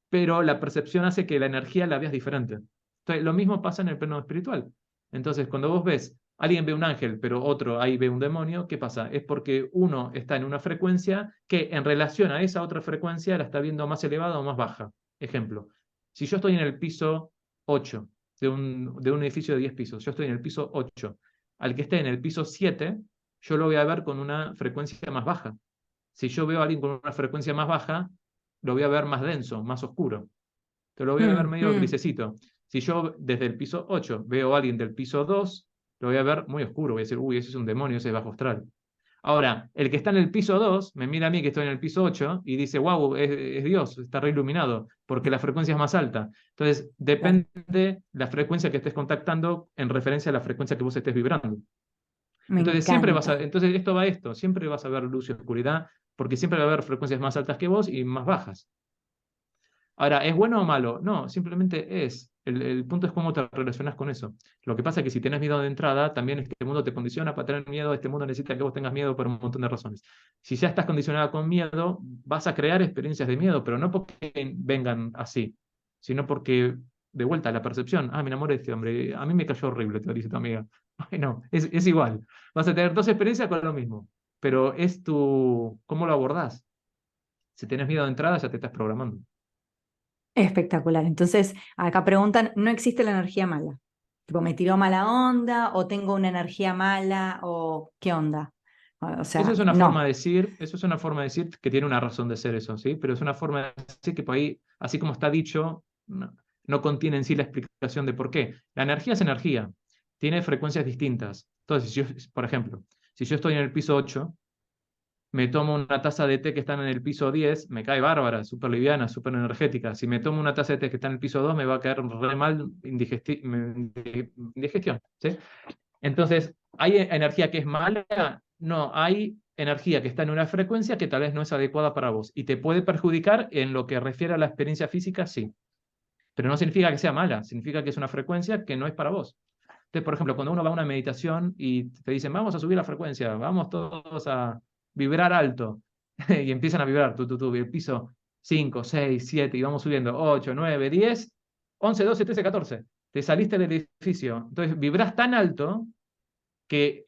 pero la percepción hace que la energía la veas diferente. Entonces, lo mismo pasa en el plano espiritual. Entonces, cuando vos ves, alguien ve un ángel, pero otro ahí ve un demonio, ¿qué pasa? Es porque uno está en una frecuencia que en relación a esa otra frecuencia la está viendo más elevada o más baja. Ejemplo, si yo estoy en el piso 8 de un edificio de 10 pisos, yo estoy en el piso 8, al que esté en el piso 7, yo lo voy a ver con una frecuencia más baja. Si yo veo a alguien con una frecuencia más baja, lo voy a ver más denso, más oscuro. Te lo voy a ver Mm, medio mm. grisecito. Si yo desde el piso 8 veo a alguien del piso 2, lo voy a ver muy oscuro. Voy a decir, uy, ese es un demonio, ese es bajo astral. Ahora, el que está en el piso 2 me mira a mí que estoy en el piso 8 y dice, wow, es Dios, está re iluminado, porque la frecuencia es más alta. Entonces, Claro, depende la frecuencia que estés contactando en referencia a la frecuencia que vos estés vibrando. me Entonces, encanta. entonces esto va a esto, siempre vas a ver luz y oscuridad, porque siempre va a haber frecuencias más altas que vos y más bajas. Ahora, ¿es bueno o malo? No, simplemente es. El punto es cómo te relacionas con eso. Lo que pasa es que si tienes miedo de entrada, también este mundo te condiciona para tener miedo. Este mundo necesita que vos tengas miedo por un montón de razones. Si ya estás condicionada con miedo, vas a crear experiencias de miedo, pero no porque vengan así, sino porque, de vuelta, la percepción. Ah, me enamoré de este hombre. A mí me cayó horrible, te lo dice tu amiga. Bueno, es igual. Vas a tener dos experiencias con lo mismo, pero es cómo lo abordás. Si tenés miedo de entrada, ya te estás programando. Espectacular. Entonces, acá preguntan, ¿no existe la energía mala? Tipo, ¿me tiró mala onda o tengo una energía mala o qué onda? O Eso sea, es una forma no. de decir, eso es una forma de decir que tiene una razón de ser eso, ¿sí? Pero es una forma de decir que por ahí, así como está dicho, no contiene en sí la explicación de por qué. La energía es energía, tiene frecuencias distintas. Entonces, si yo, por ejemplo, si yo estoy en el piso 8, me tomo una taza de té que está en el piso 10, me cae bárbara, súper liviana, súper energética. Si me tomo una taza de té que está en el piso 2, me va a caer re mal indigestión, ¿sí? Entonces, ¿hay energía que es mala? No, hay energía que está en una frecuencia que tal vez no es adecuada para vos y te puede perjudicar en lo que refiere a la experiencia física, sí. Pero no significa que sea mala, significa que es una frecuencia que no es para vos. Entonces, por ejemplo, cuando uno va a una meditación y te dicen, vamos a subir la frecuencia, vamos todos a vibrar alto, y empiezan a vibrar, y el piso 5, 6, 7, y vamos subiendo 8, 9, 10, 11, 12, 13, 14. Te saliste del edificio. Entonces, vibras tan alto que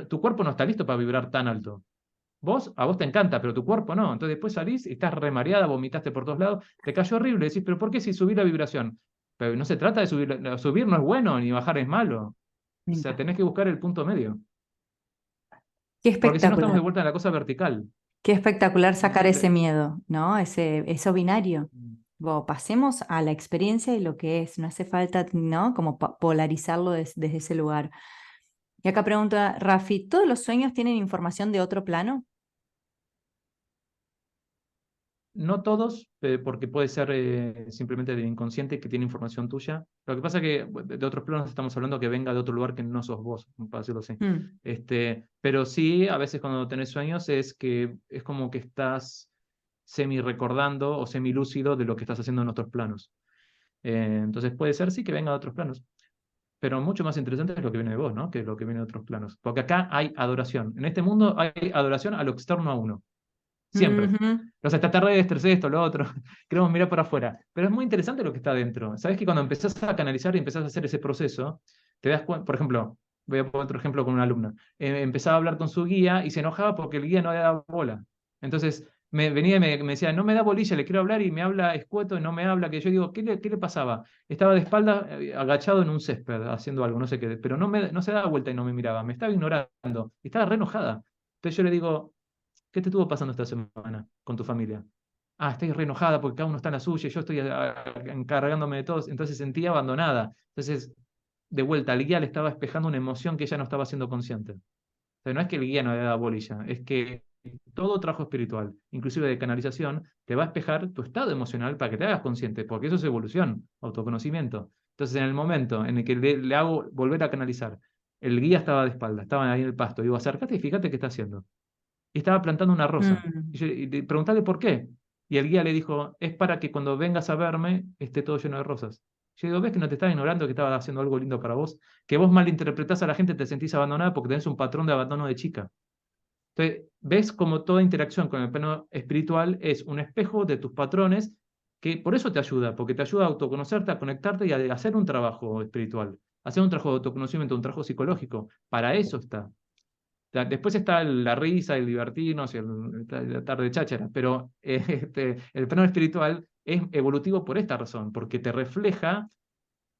tu cuerpo no está listo para vibrar tan alto. A vos te encanta, pero tu cuerpo no. Entonces después salís y estás remareada, vomitaste por todos lados, te cayó horrible. Decís, pero ¿por qué si subir la vibración? Pero no se trata de subir, subir no es bueno, ni bajar es malo. Me O sea, encanta. tenés que buscar el punto medio. Qué Porque si no estamos de espectacular. vuelta en la cosa vertical. Qué espectacular No sacar ese simple. miedo, ¿no? Eso binario. Pasemos a la experiencia y lo que es. No hace falta, ¿no? Como polarizarlo desde ese lugar. Y acá pregunta Rafi, ¿todos los sueños tienen información de otro plano? No todos, porque puede ser simplemente del inconsciente que tiene información tuya. Lo que pasa es que de otros planos estamos hablando que venga de otro lugar que no sos vos, para decirlo así. Mm, Pero sí, a veces cuando tenés sueños es que es como que estás semi recordando o semi lúcido de lo que estás haciendo en otros planos. Entonces puede ser sí que venga de otros planos, pero mucho más interesante es lo que viene de vos, ¿no? Que lo que viene de otros planos. Porque acá hay adoración. En este mundo hay adoración a lo externo a uno. Siempre. ujú. Los extraterrestres, esto, lo otro. Queremos mirar para afuera. Pero es muy interesante lo que está adentro. Sabes que cuando empezás a canalizar y empezás a hacer ese proceso, te das cuenta, por ejemplo, voy a poner otro ejemplo con una alumna. Empezaba a hablar con su guía y se enojaba porque el guía no le daba bola. Entonces me venía y me decía, no me da bolilla, le quiero hablar y me habla escueto y no me habla. Que yo digo, ¿qué le pasaba? Estaba de espalda, agachado en un césped, haciendo algo, no sé qué, pero no se daba vuelta y no me miraba, me estaba ignorando. Y estaba re enojada. Entonces yo le digo, ¿qué te estuvo pasando esta semana con tu familia? Ah, estoy re enojada porque cada uno está en la suya y yo estoy encargándome de todos. Entonces sentía abandonada. Entonces, de vuelta, el guía le estaba espejando una emoción que ella no estaba siendo consciente. O sea, no es que el guía no le da bolilla, es que todo trabajo espiritual, inclusive de canalización, te va a espejar tu estado emocional para que te hagas consciente, porque eso es evolución, autoconocimiento. Entonces, en el momento en el que le hago volver a canalizar, el guía estaba de espalda, estaba ahí en el pasto, digo, acércate y fíjate qué está haciendo y estaba plantando una rosa. Mm, Y le preguntarle por qué. Y el guía le dijo, es para que cuando vengas a verme esté todo lleno de rosas. Yo digo, ¿ves que no te estaba ignorando, que estaba haciendo algo lindo para vos? Que vos malinterpretás a la gente, te sentís abandonada porque tenés un patrón de abandono de chica. Entonces, ves como toda interacción con el plano espiritual es un espejo de tus patrones, que por eso te ayuda, porque te ayuda a autoconocerte, a conectarte y a hacer un trabajo espiritual, hacer un trabajo de autoconocimiento, un trabajo psicológico. Para eso está. Después está la risa, el divertirnos y la tarde cháchara, pero el plano espiritual es evolutivo por esta razón, porque te refleja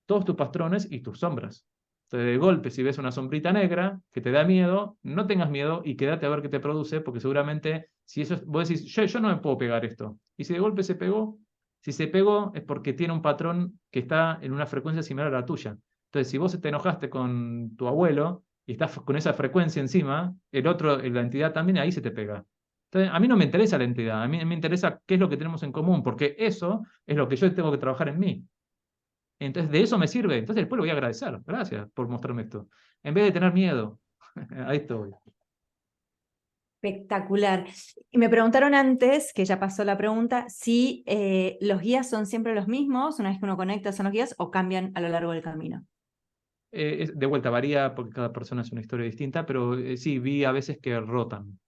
todos tus patrones y tus sombras. Entonces, de golpe, si ves una sombrita negra que te da miedo, no tengas miedo y quédate a ver qué te produce, porque seguramente, si eso vos decís, yo no me puedo pegar esto, y si de golpe se pegó, si se pegó es porque tiene un patrón que está en una frecuencia similar a la tuya. Entonces, si vos te enojaste con tu abuelo y estás con esa frecuencia encima, el otro, la entidad también, ahí se te pega. Entonces, a mí no me interesa la entidad, a mí me interesa qué es lo que tenemos en común, porque eso es lo que yo tengo que trabajar en mí. Entonces, de eso me sirve. Entonces, después le voy a agradecer. Gracias por mostrarme esto. En vez de tener miedo. Ahí estoy. espectacular. Y me preguntaron antes, que ya pasó la pregunta, si los guías son siempre los mismos, una vez que uno conecta son los guías, o cambian a lo largo del camino. De vuelta, varía porque cada persona es una historia distinta, pero sí, vi a veces que rotan.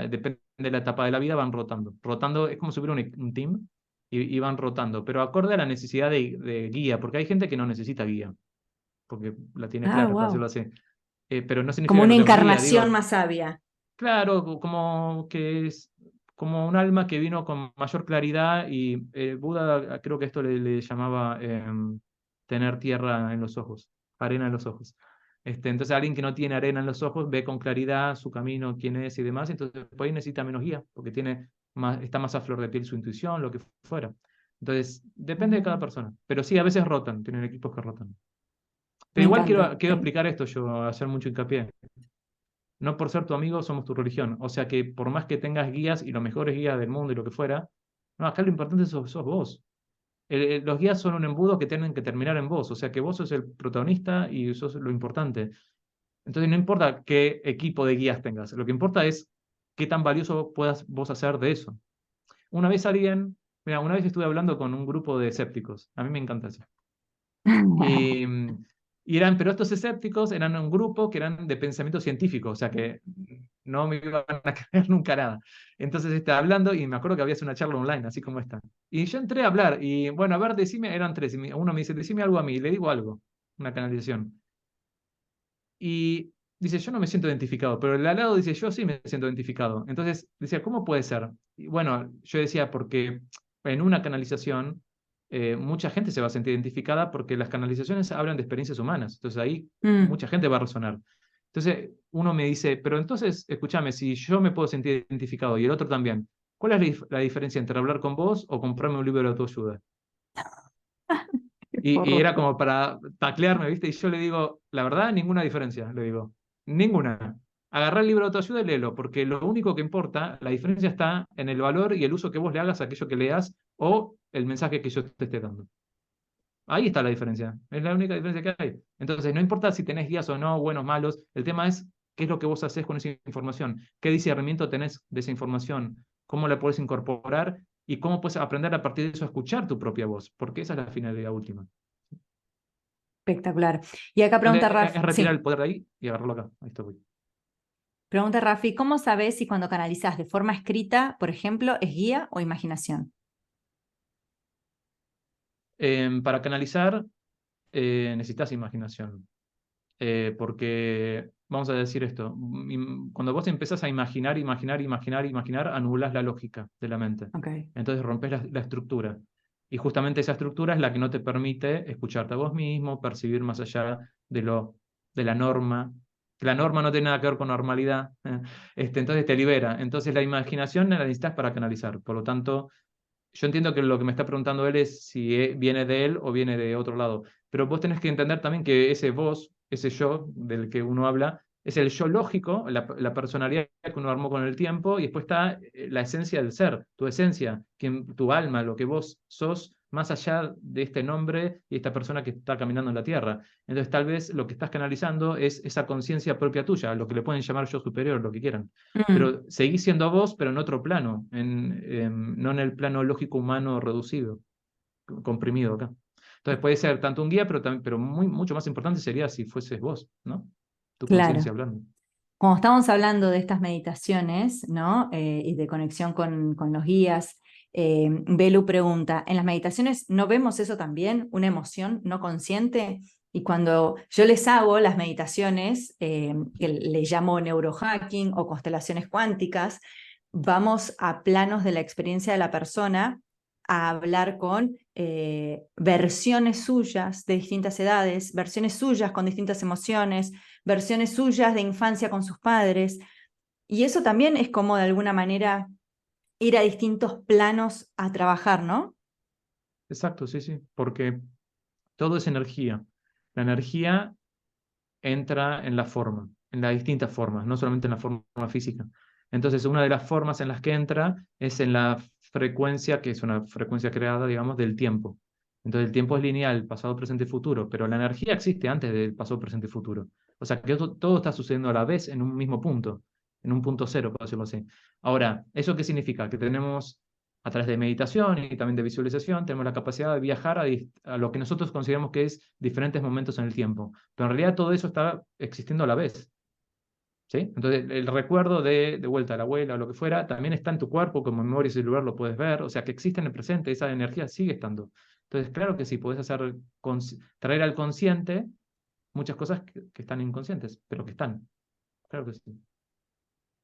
Depende de la etapa de la vida, van rotando. Rotando es como si hubiera un team y van rotando, pero acorde a la necesidad de guía, porque hay gente que no necesita guía, porque la tiene Ah, clara, para decirlo wow. así. Pero no Como significa que una no tengo guía, encarnación digo, más sabia. claro, como que es como un alma que vino con mayor claridad y Buda, creo que esto le llamaba tener tierra en los ojos, arena en los ojos. Entonces alguien que no tiene arena en los ojos ve con claridad su camino, quién es y demás, entonces por ahí necesita menos guía, porque está más a flor de piel su intuición, lo que fuera. Entonces, depende de cada Mm, persona. Pero sí, a veces rotan, tienen equipos que rotan. me Pero igual encanta. quiero explicar esto yo, hacer mucho hincapié. No por ser tu amigo somos tu religión. O sea que por más que tengas guías y los mejores guías del mundo y lo que fuera, no, acá lo importante sos vos. Los guías son un embudo que tienen que terminar en vos. O sea que vos sos el protagonista y sos lo importante. Entonces no importa qué equipo de guías tengas, lo que importa es qué tan valioso puedas vos hacer de eso. Una vez alguien, mira, una vez estuve hablando con un grupo de escépticos, a mí me encanta eso. Y, y eran, pero estos escépticos eran un grupo que eran de pensamiento científico, o sea que no me iban a creer nunca nada. Entonces estaba hablando y me acuerdo que había una charla online, así como esta. Y yo entré a hablar y bueno, a ver, decime, eran tres, y uno me dice, decime algo a mí, y le digo algo, una canalización. Y dice, yo no me siento identificado, pero el de al lado dice, yo sí me siento identificado. Entonces decía, ¿cómo puede ser? Y bueno, yo decía, porque en una canalización mucha gente se va a sentir identificada porque las canalizaciones hablan de experiencias humanas. Entonces ahí Mm, mucha gente va a resonar. Entonces uno me dice, pero entonces, escúchame, si yo me puedo sentir identificado y el otro también, ¿cuál es la diferencia entre hablar con vos o comprarme un libro de autoayuda? qué Y forro. era como para taclearme, ¿viste? Y yo le digo, la verdad, ninguna diferencia, le digo. Ninguna. Agarrá el libro de autoayuda y léelo, porque lo único que importa, la diferencia está en el valor y el uso que vos le hagas a aquello que leas o el mensaje que yo te esté dando. Ahí está la diferencia. Es la única diferencia que hay. Entonces, no importa si tenés guías o no, buenos, malos, el tema es qué es lo que vos haces con esa información, qué discernimiento tenés de esa información, cómo la puedes incorporar y cómo puedes aprender a partir de eso a escuchar tu propia voz, porque esa es la finalidad última. Espectacular. Y acá pregunta Entonces, Raf, es retirar el sí, poder de ahí y agarrarlo acá. Ahí está. pregunta Rafi, ¿cómo sabes si cuando canalizas de forma escrita, por ejemplo, es guía o imaginación? Para canalizar, necesitas imaginación. Porque, vamos a decir esto, cuando vos empezás a imaginar, imaginar, imaginar, imaginar, anulas la lógica de la mente. Ok. Entonces rompes la estructura. Y justamente esa estructura es la que no te permite escucharte a vos mismo, percibir más allá de la norma. La norma no tiene nada que ver con normalidad. Entonces te libera. Entonces la imaginación la necesitas para canalizar. Por lo tanto, yo entiendo que lo que me está preguntando él es si viene de él o viene de otro lado, pero vos tenés que entender también que ese vos, ese yo del que uno habla, es el yo lógico, la personalidad que uno armó con el tiempo, y después está la esencia del ser, tu esencia, tu alma, lo que vos sos, más allá de este nombre y esta persona que está caminando en la tierra. Entonces, tal vez lo que estás canalizando es esa conciencia propia tuya, lo que le pueden llamar yo superior, lo que quieran, Mm, pero seguís siendo vos, pero en otro plano, no en el plano lógico humano reducido, comprimido acá. Entonces puede ser tanto un guía, pero, pero mucho más importante sería si fueses vos, ¿no? Tu conciencia claro. hablando. Cuando estamos hablando de estas meditaciones, ¿no? Y de conexión con los guías, Belu pregunta, ¿en las meditaciones no vemos eso también, una emoción no consciente? Y cuando yo les hago las meditaciones, que le llamo neurohacking o constelaciones cuánticas, vamos a planos de la experiencia de la persona a hablar con versiones suyas de distintas edades, versiones suyas con distintas emociones, versiones suyas de infancia con sus padres. Y eso también es como de alguna manera ir a distintos planos a trabajar, ¿no? Exacto, sí, sí, porque todo es energía. La energía entra en la forma, en las distintas formas, no solamente en la forma física. Entonces, una de las formas en las que entra es en la frecuencia, que es una frecuencia creada, digamos, del tiempo. Entonces, el tiempo es lineal, pasado, presente y futuro, pero la energía existe antes del pasado, presente y futuro. O sea, que todo está sucediendo a la vez en un mismo punto, en un punto cero, por decirlo así. Ahora, ¿eso qué significa? Que tenemos a través de meditación y también de visualización, tenemos la capacidad de viajar a lo que nosotros consideramos que es diferentes momentos en el tiempo. Pero en realidad todo eso está existiendo a la vez. ¿Sí? Entonces, el recuerdo de vuelta a la abuela o lo que fuera, también está en tu cuerpo, como memoria celular lo puedes ver, o sea que existe en el presente, esa energía sigue estando. Entonces, claro que sí, puedes hacer, traer al consciente muchas cosas que están inconscientes, pero que están. Claro que sí.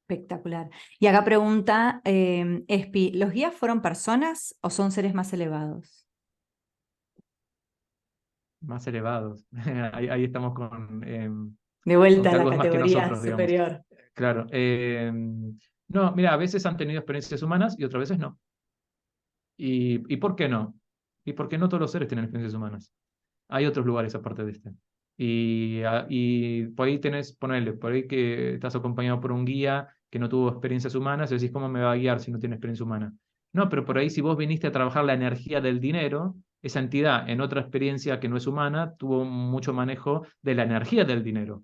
Espectacular. Y acá pregunta Espi, ¿los guías fueron personas o son seres más elevados? Más elevados. Ahí estamos De con vuelta que a la algo es más que categoría nosotros, digamos. superior. Claro. No, mira, a veces han tenido experiencias humanas y otras veces no. ¿Y por qué no? ¿Y por qué no todos los seres tienen experiencias humanas? Hay otros lugares aparte de este. Y por ahí tenés, ponele, por ahí que estás acompañado por un guía que no tuvo experiencias humanas y decís, ¿cómo me va a guiar si no tiene experiencia humana? No, pero por ahí si vos viniste a trabajar la energía del dinero, esa entidad en otra experiencia que no es humana tuvo mucho manejo de la energía del dinero.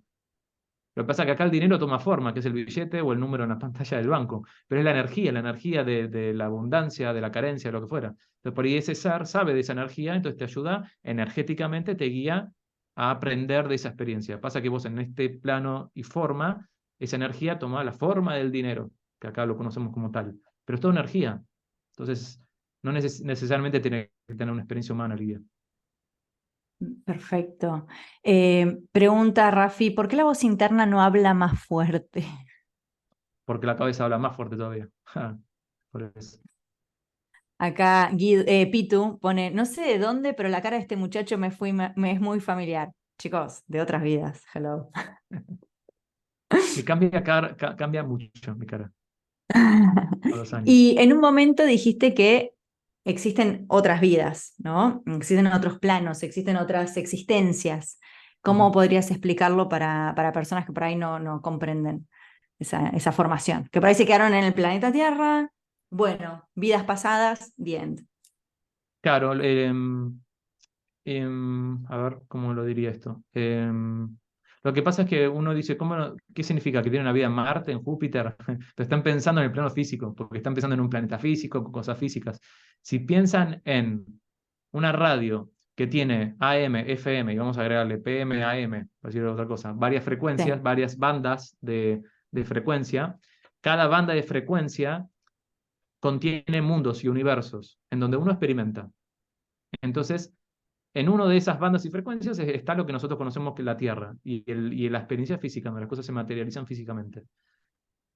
Lo que pasa es que acá el dinero toma forma, que es el billete o el número en la pantalla del banco, pero es la energía de la abundancia, de la carencia, de lo que fuera. Entonces, por ahí ese ser sabe de esa energía, entonces te ayuda energéticamente, te guía a aprender de esa experiencia. Pasa que vos en este plano y forma, esa energía toma la forma del dinero, que acá lo conocemos como tal, pero es toda energía. Entonces, no necesariamente tiene que tener una experiencia humana, Lidia. Perfecto. Pregunta Rafi, ¿por qué la voz interna no habla más fuerte? Porque la cabeza habla más fuerte todavía. Por eso. Acá Pitu pone, no sé de dónde, pero la cara de este muchacho me es muy familiar. Chicos, de otras vidas. Hello. Que cambia mucho mi cara a los años. Y en un momento dijiste que existen otras vidas, ¿no? Existen otros planos, existen otras existencias. ¿Cómo Ujú. podrías explicarlo para personas que por ahí no comprenden esa formación? Que por ahí se quedaron en el planeta Tierra. Bueno, vidas pasadas, the end. Claro, a ver, ¿cómo lo diría esto? Lo que pasa es que uno dice, ¿qué significa? ¿Que tiene una vida en Marte, en Júpiter? Pero están pensando en el plano físico, porque están pensando en un planeta físico, con cosas físicas. Si piensan en una radio que tiene AM, FM, y vamos a agregarle PM, AM, por decir otra cosa, varias frecuencias, Sí. varias bandas de frecuencia, cada banda de frecuencia contiene mundos y universos en donde uno experimenta. Entonces, en una de esas bandas y frecuencias está lo que nosotros conocemos que es la Tierra y la experiencia física, donde las cosas se materializan físicamente.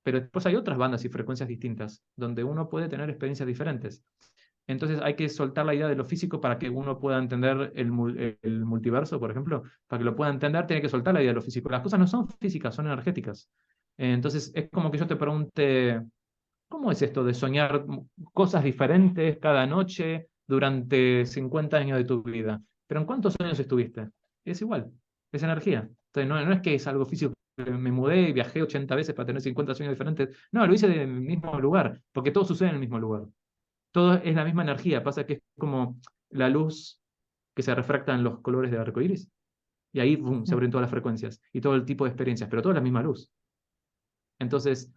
Pero después hay otras bandas y frecuencias distintas, donde uno puede tener experiencias diferentes. Entonces hay que soltar la idea de lo físico para que uno pueda entender el multiverso, por ejemplo. Para que lo pueda entender, tiene que soltar la idea de lo físico. Las cosas no son físicas, son energéticas. Entonces es como que yo te pregunte, ¿cómo es esto de soñar cosas diferentes cada noche durante 50 años de tu vida? ¿Pero en cuántos años estuviste? Es igual, es energía. Entonces no es que es algo físico, que me mudé y viajé 80 veces para tener 50 sueños diferentes. No, lo hice en el mismo lugar, porque todo sucede en el mismo lugar. Todo es la misma energía, pasa que es como la luz que se refracta en los colores del arco iris. Y ahí boom, se abren todas las frecuencias y todo el tipo de experiencias, pero todo es la misma luz. Entonces,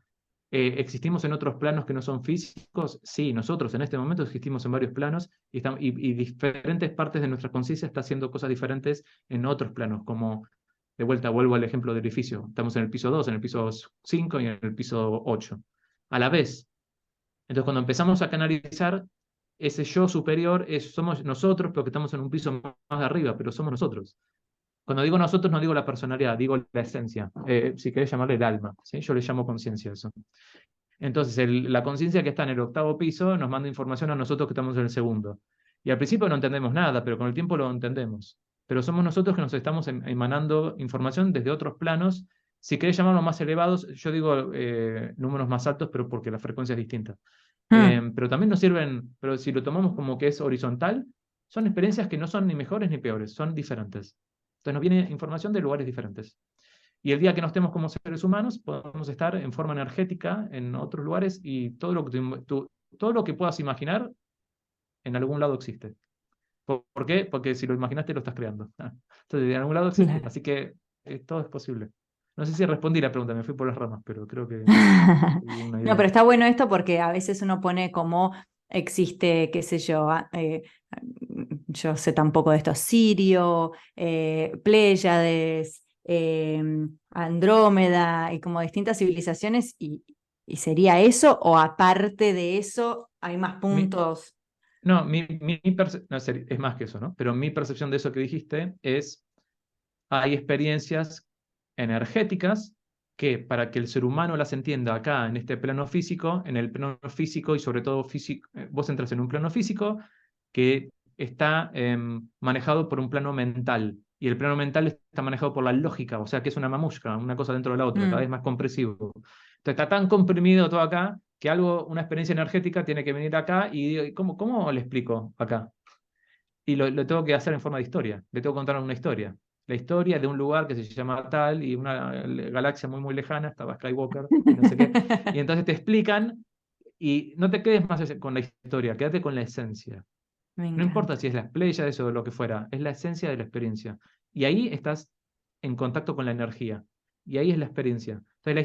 ¿existimos en otros planos que no son físicos? Sí, nosotros en este momento existimos en varios planos y diferentes partes de nuestra conciencia está haciendo cosas diferentes en otros planos, como de vuelta vuelvo al ejemplo del edificio. Estamos en el piso 2, en el piso 5 y en el piso 8. A la vez. Entonces, cuando empezamos a canalizar, ese yo superior somos nosotros, porque estamos en un piso más de arriba, pero somos nosotros. Cuando digo nosotros, no digo la personalidad, digo la esencia. Si querés llamarle el alma, ¿sí? Yo le llamo conciencia a eso. Entonces, la conciencia que está en el octavo piso nos manda información a nosotros que estamos en el segundo. Y al principio no entendemos nada, pero con el tiempo lo entendemos. Pero somos nosotros que nos estamos emanando información desde otros planos. Si querés llamarlos más elevados, yo digo números más altos, pero porque la frecuencia es distinta. Mm. Pero también nos sirven, pero si lo tomamos como que es horizontal, son experiencias que no son ni mejores ni peores, son diferentes. Entonces nos viene información de lugares diferentes. Y el día que no estemos como seres humanos, podemos estar en forma energética en otros lugares y todo lo que puedas imaginar en algún lado existe. ¿Por qué? Porque si lo imaginaste lo estás creando. Entonces, en algún lado existe. Claro. Así que todo es posible. No sé si respondí la pregunta, me fui por las ramas, pero creo que di una No, idea. pero está bueno esto porque a veces uno pone como existe, qué sé yo, yo sé tampoco de esto, Sirio, Pléyades, Andrómeda y como distintas civilizaciones y sería eso o aparte de eso hay más Mi, puntos. no, no, es más que eso, ¿no? Pero mi percepción de eso que dijiste es hay experiencias energéticas que para que el ser humano las entienda acá en este plano físico, en el plano físico y sobre todo físico, vos entras en un plano físico que está manejado por un plano mental y el plano mental está manejado por la lógica, o sea que es una mamushka, una cosa dentro de la otra, cada vez Mm. más compresivo. Entonces está tan comprimido todo acá que una experiencia energética tiene que venir acá y digo, ¿cómo le explico acá? Y lo tengo que hacer en forma de historia. Le tengo que contar una historia. La historia de un lugar que se llama tal y una galaxia muy, muy lejana, estaba Skywalker y no sé qué. Y entonces te explican y no te quedes más con la historia, quédate con la esencia. Me No importa encanta. si es las Pléyades o lo que fuera, es la esencia de la experiencia. Y ahí estás en contacto con la energía. Y ahí es la experiencia. Entonces la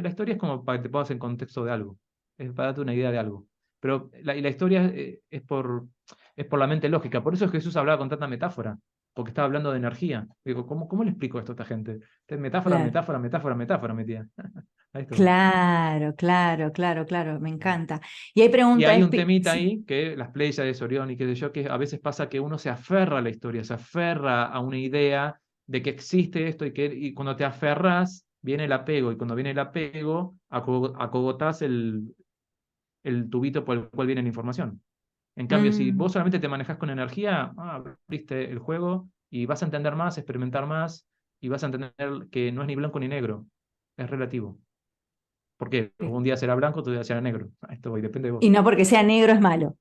historia es como para que te pongas en contexto de algo, es para darte una idea de algo. Pero la historia es por la mente lógica. Por eso Jesús hablaba con tanta metáfora, porque estaba hablando de energía. Digo, ¿cómo le explico esto a esta gente? Metáfora, Claro. metáfora, metáfora, metáfora, metía. Ahí estuvo. Claro, claro, claro, claro, me encanta. Y hay Y pregunta, hay un Espi, temita sí, ahí, que las Pléyades de Orión y qué sé yo, que a veces pasa que uno se aferra a la historia, se aferra a una idea de que existe esto y cuando te aferras, viene el apego, y cuando viene el apego, acogotás el tubito por el cual viene la información. En cambio, si vos mm, solamente te manejas con energía, abriste el juego y vas a entender más, experimentar más, y vas a entender que no es ni blanco ni negro, es relativo. ¿Por qué? Porque sí. un día será blanco, otro día será negro. Esto voy, depende de Y vos. no porque sea negro es malo.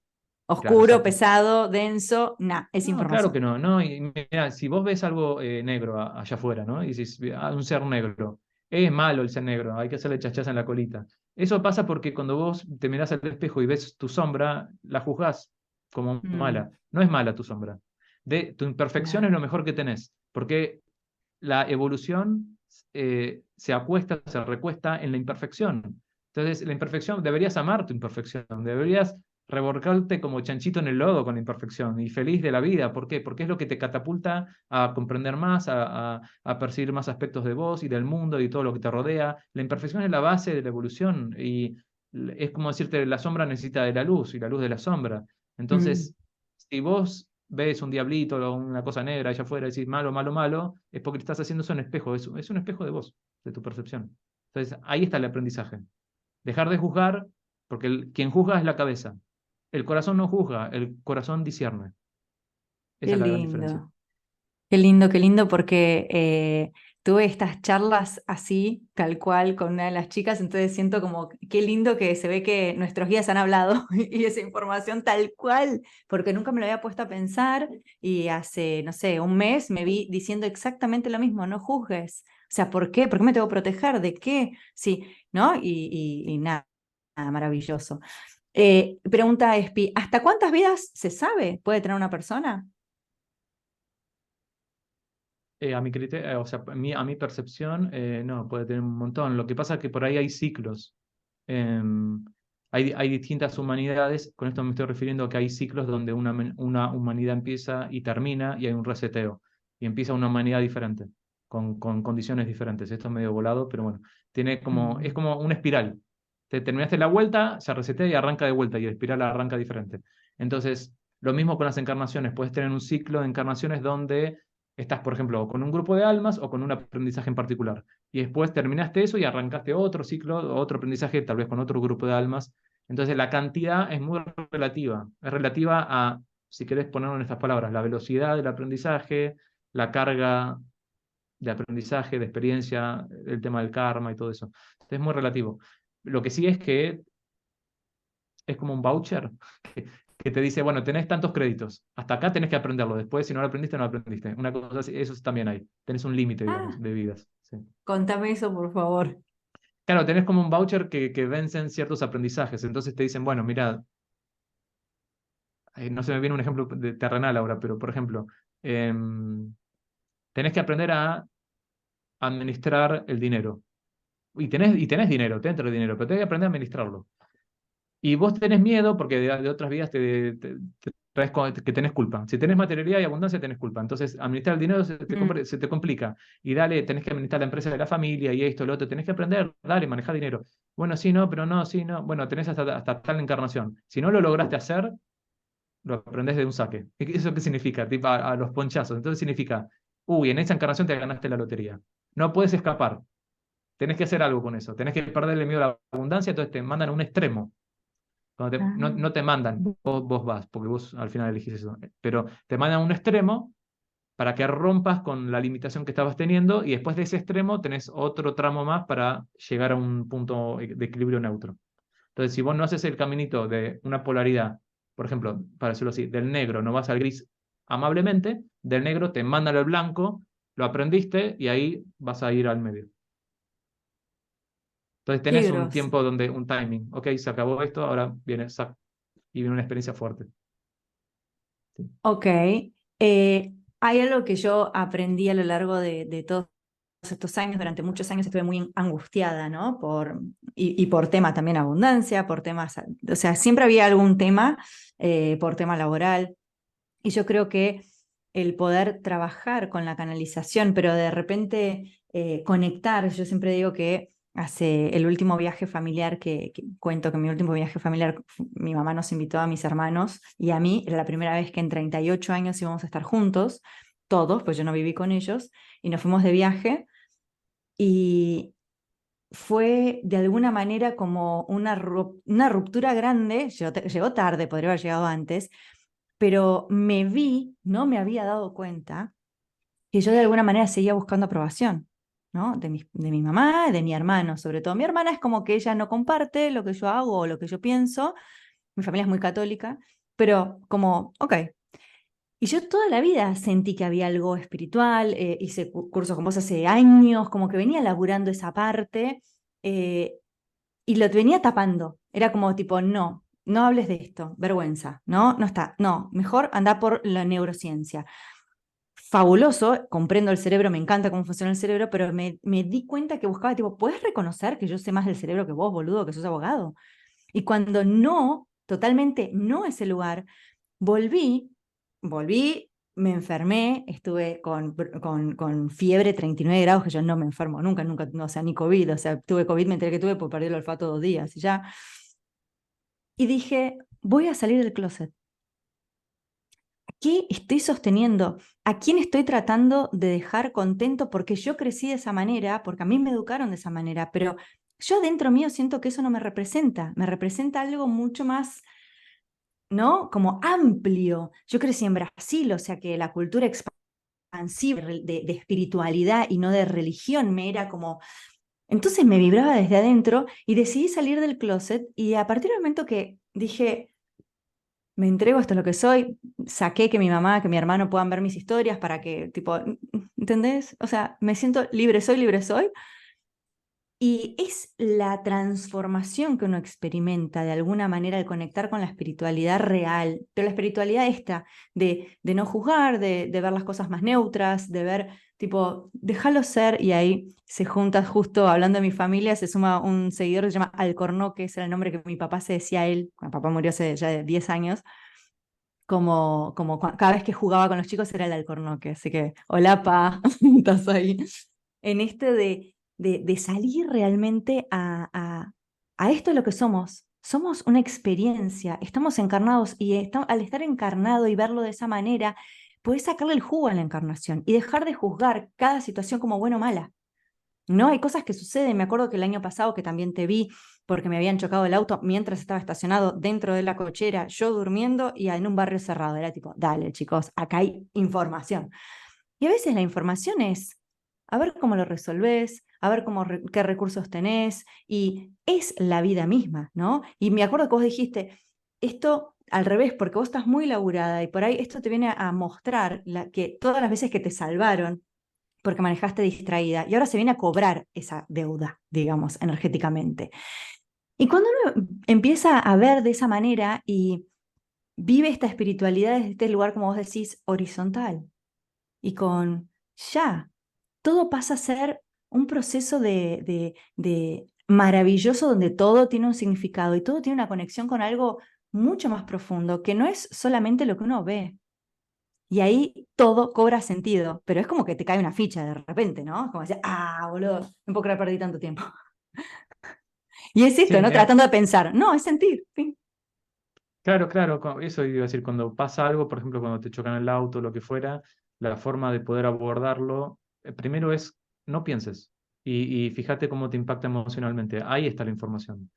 Claro, Oscuro, exacto. pesado, denso, nada, es No, claro información. que no, no. Y mira, si vos ves algo negro allá afuera, ¿no? Y dices, un ser negro, es malo el ser negro, hay que hacerle chachaza en la colita. Eso pasa porque cuando vos te mirás al espejo y ves tu sombra, la juzgás como Mm, mala. No es mala tu sombra. Tu imperfección es claro, lo mejor que tenés, porque la evolución se acuesta, se recuesta en la imperfección. Entonces, la imperfección, deberías amar tu imperfección, deberías revolcarte como chanchito en el lodo con la imperfección y feliz de la vida. ¿Por qué? Porque es lo que te catapulta a comprender más, a percibir más aspectos de vos y del mundo y todo lo que te rodea. La imperfección es la base de la evolución y es como decirte, la sombra necesita de la luz y la luz de la sombra. mm, Entonces, si vos ves un diablito o una cosa negra allá afuera y decís malo, malo, malo, es porque le estás haciendo eso en espejo, es un espejo de vos, de tu percepción. Entonces, ahí está el aprendizaje. Dejar de juzgar, porque quien juzga es la cabeza. El corazón no juzga, el corazón discierne. Esa qué es la gran diferencia. lindo. Qué lindo, porque tuve estas charlas así, tal cual, con una de las chicas, entonces siento como qué lindo que se ve que nuestros guías han hablado y esa información tal cual, porque nunca me lo había puesto a pensar y hace, no sé, un mes me vi diciendo exactamente lo mismo, no juzgues. O sea, ¿por qué? ¿Por qué me tengo que proteger? ¿De qué? Sí, ¿no? Y nada, nada, maravilloso. Pregunta Espi, ¿hasta cuántas vidas se sabe puede tener una persona? A mi criterio, o sea, a mi percepción, no, puede tener un montón. Lo que pasa es que por ahí hay ciclos. Em, hay distintas humanidades, con esto me estoy refiriendo a que hay ciclos donde una humanidad empieza y termina y hay un reseteo. Y empieza una humanidad diferente, con condiciones diferentes. Esto es medio volado, pero bueno, es Mm. como una espiral. Te terminaste la vuelta, se resetea y arranca de vuelta, y la espiral arranca diferente. Entonces, lo mismo con las encarnaciones. Puedes tener un ciclo de encarnaciones donde estás, por ejemplo, con un grupo de almas o con un aprendizaje en particular. Y después terminaste eso y arrancaste otro ciclo, otro aprendizaje, tal vez con otro grupo de almas. Entonces la cantidad es muy relativa. Es relativa a, si querés ponerlo en estas palabras, la velocidad del aprendizaje, la carga de aprendizaje, de experiencia, el tema del karma y todo eso. Es muy relativo. Lo que sí es que es como un voucher que te dice, bueno, tenés tantos créditos, hasta acá tenés que aprenderlo, después si no lo aprendiste, no lo aprendiste. Una cosa así, eso también hay. Tenés un límite, digamos, Ah, de vidas. Sí. contame eso, por favor. Claro, tenés como un voucher que vencen ciertos aprendizajes. Entonces te dicen, bueno, mira, no se me viene un ejemplo de terrenal ahora, pero por ejemplo, tenés que aprender a administrar el dinero. Y tenés dinero, te entra el dinero, pero tenés que aprender a administrarlo. Y vos tenés miedo porque de otras vidas te traes que tenés culpa. Si tenés materialidad y abundancia, tenés culpa. Entonces, administrar el dinero Mm, se te complica. Y dale, tenés que administrar la empresa de la familia y esto, lo otro. Tenés que aprender, dale, manejar dinero. Bueno, sí, no, pero no, sí, no. Bueno, tenés hasta tal encarnación. Si no lo lograste hacer, lo aprendés de un saque. ¿Eso qué significa? Tipo, a los ponchazos. Entonces significa, uy, en esa encarnación te ganaste la lotería. No puedes escapar. Tenés que hacer algo con eso. Tenés que perderle miedo a la abundancia, entonces te mandan a un extremo. No ah, te mandan, vos vas, porque vos al final elegís eso, pero te mandan a un extremo para que rompas con la limitación que estabas teniendo y después de ese extremo tenés otro tramo más para llegar a un punto de equilibrio neutro. Entonces, si vos no haces el caminito de una polaridad, por ejemplo, para decirlo así, del negro no vas al gris amablemente, del negro te mandan al blanco, lo aprendiste y ahí vas a ir al medio. Entonces qué tenés un groso. tiempo donde, un timing, ok, se acabó esto, ahora viene, y viene una experiencia fuerte. Sí. Ok. Hay algo que yo aprendí a lo largo de todo estos años, durante muchos años estuve muy angustiada, ¿no? Y por tema también abundancia, por temas, o sea, siempre había algún tema por tema laboral. Y yo creo que el poder trabajar con la canalización, pero de repente conectar, yo siempre digo que hace el último viaje familiar cuento que mi último viaje familiar, mi mamá nos invitó a mis hermanos y a mí, era la primera vez que en 38 años íbamos a estar juntos, todos, pues yo no viví con ellos, y nos fuimos de viaje y fue de alguna manera como una ruptura grande, llegó tarde, podría haber llegado antes, pero me vi, no me había dado cuenta que yo de alguna manera seguía buscando aprobación, ¿no? De mi mamá, de mi hermano, sobre todo. Mi hermana es como que ella no comparte lo que yo hago o lo que yo pienso, mi familia es muy católica, pero como, ok. Y yo toda la vida sentí que había algo espiritual, hice cursos con vos hace años, como que venía laburando esa parte, eh, y lo venía tapando. Era como tipo, no, no hables de esto, vergüenza, no, no está, no, mejor anda por la neurociencia. Fabuloso, comprendo el cerebro, me encanta cómo funciona el cerebro, pero me di cuenta que buscaba, tipo, ¿puedes reconocer que yo sé más del cerebro que vos, boludo, que sos abogado? Y cuando no, totalmente no ese lugar, volví, volví, me enfermé, estuve con fiebre 39 grados, que yo no me enfermo nunca, nunca, no, o sea, ni COVID, o sea, tuve COVID, me enteré que tuve, pues perdí el olfato 2 días y ya. Y dije, voy a salir del closet. ¿Qué estoy sosteniendo? ¿A quién estoy tratando de dejar contento? Porque yo crecí de esa manera, porque a mí me educaron de esa manera, pero yo dentro mío siento que eso no me representa algo mucho más, ¿no? Como amplio. Yo crecí en Brasil, o sea que la cultura expansiva de espiritualidad y no de religión me era como... Entonces me vibraba desde adentro y decidí salir del closet y a partir del momento que dije, me entrego, esto es lo que soy, saqué que mi mamá, que mi hermano puedan ver mis historias para que, tipo, ¿entendés? O sea, me siento libre, soy libre, soy. Y es la transformación que uno experimenta de alguna manera al conectar con la espiritualidad real, pero la espiritualidad esta, de no juzgar, de ver las cosas más neutras, de ver, tipo, déjalo ser, y ahí se junta, justo hablando de mi familia, se suma un seguidor que se llama Alcornoque, ese era el nombre que mi papá se decía a él, cuando mi papá murió hace ya 10 años, como cada vez que jugaba con los chicos era el Alcornoque, así que, hola, pa, estás ahí. En este de salir realmente a esto es lo que somos. Somos una experiencia, estamos encarnados y al estar encarnado y verlo de esa manera, puedes sacarle el jugo a la encarnación y dejar de juzgar cada situación como buena o mala. No, hay cosas que suceden. Me acuerdo que el año pasado que también te vi porque me habían chocado el auto mientras estaba estacionado dentro de la cochera, yo durmiendo y en un barrio cerrado. Era tipo, dale, chicos, acá hay información. Y a veces la información es a ver cómo lo resolvés, a ver qué recursos tenés, y es la vida misma, ¿no? Y me acuerdo que vos dijiste, esto al revés, porque vos estás muy laburada y por ahí esto te viene a mostrar que todas las veces que te salvaron, porque manejaste distraída, y ahora se viene a cobrar esa deuda, digamos, energéticamente. Y cuando uno empieza a ver de esa manera y vive esta espiritualidad desde este lugar, como vos decís, horizontal, y con ya, todo pasa a ser un proceso de maravilloso donde todo tiene un significado y todo tiene una conexión con algo mucho más profundo, que no es solamente lo que uno ve. Y ahí todo cobra sentido, pero es como que te cae una ficha de repente, ¿no? Como decir, ah, boludo, no puedo creer que perdí tanto tiempo. Y es Sí, esto, ¿no? Tratando de pensar, no, es sentir, fin. claro, claro, eso iba a decir, cuando pasa algo, por ejemplo, cuando te chocan el auto, lo que fuera, la forma de poder abordarlo, primero es no pienses y fíjate cómo te impacta emocionalmente. Ahí está la información.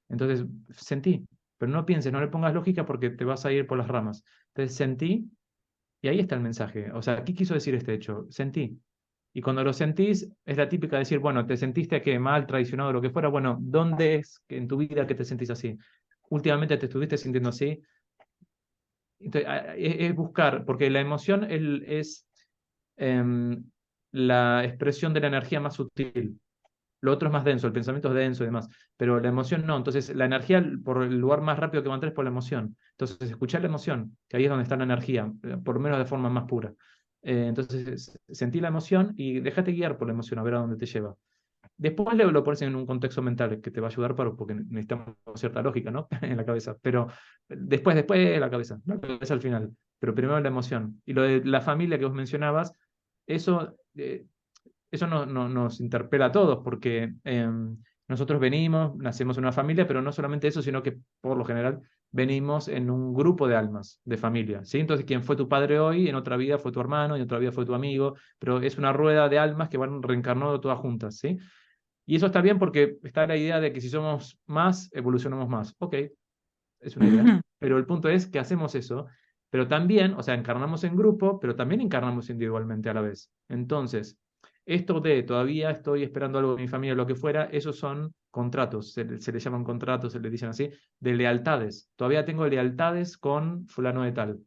Entonces, sentí, pero no pienses, no le pongas lógica porque te vas a ir por las ramas. Entonces, sentí y ahí está el mensaje. O sea, ¿qué quiso decir este hecho? Sentí. Y cuando lo sentís, es la típica de decir, bueno, te sentiste que mal, traicionado, lo que fuera. Bueno, ¿dónde es que en tu vida que te sentís así? Últimamente te estuviste sintiendo así. Entonces, es buscar, porque la emoción es em, la expresión de la energía más sutil. Lo otro es más denso, el pensamiento es denso y demás, pero la emoción no. Entonces, la energía, por el lugar más rápido que va a entrar es por la emoción. Entonces, escuchar la emoción, que ahí es donde está la energía, por lo menos de forma más pura. Entonces, sentí la emoción y déjate guiar por la emoción, a ver a dónde te lleva. Después lo pones en un contexto mental que te va a ayudar porque necesitamos cierta lógica, ¿no? En la cabeza. Pero después la cabeza al final. Pero primero la emoción. Y lo de la familia que vos mencionabas, eso, eso nos interpela a todos, porque nosotros venimos, nacemos en una familia, pero no solamente eso, sino que por lo general venimos en un grupo de almas, de familia, ¿sí? Entonces, quien fue tu padre hoy, en otra vida fue tu hermano, en otra vida fue tu amigo, pero es una rueda de almas que van reencarnando todas juntas, ¿sí? Y eso está bien porque está la idea de que si somos más, evolucionamos más. Ok, es una idea. Pero el punto es que hacemos eso, pero también, o sea, encarnamos en grupo, pero también encarnamos individualmente a la vez. Entonces, esto de todavía estoy esperando algo de mi familia, lo que fuera, esos son contratos, se le llaman contratos, se le dicen así, de lealtades. Todavía tengo lealtades con fulano de tal.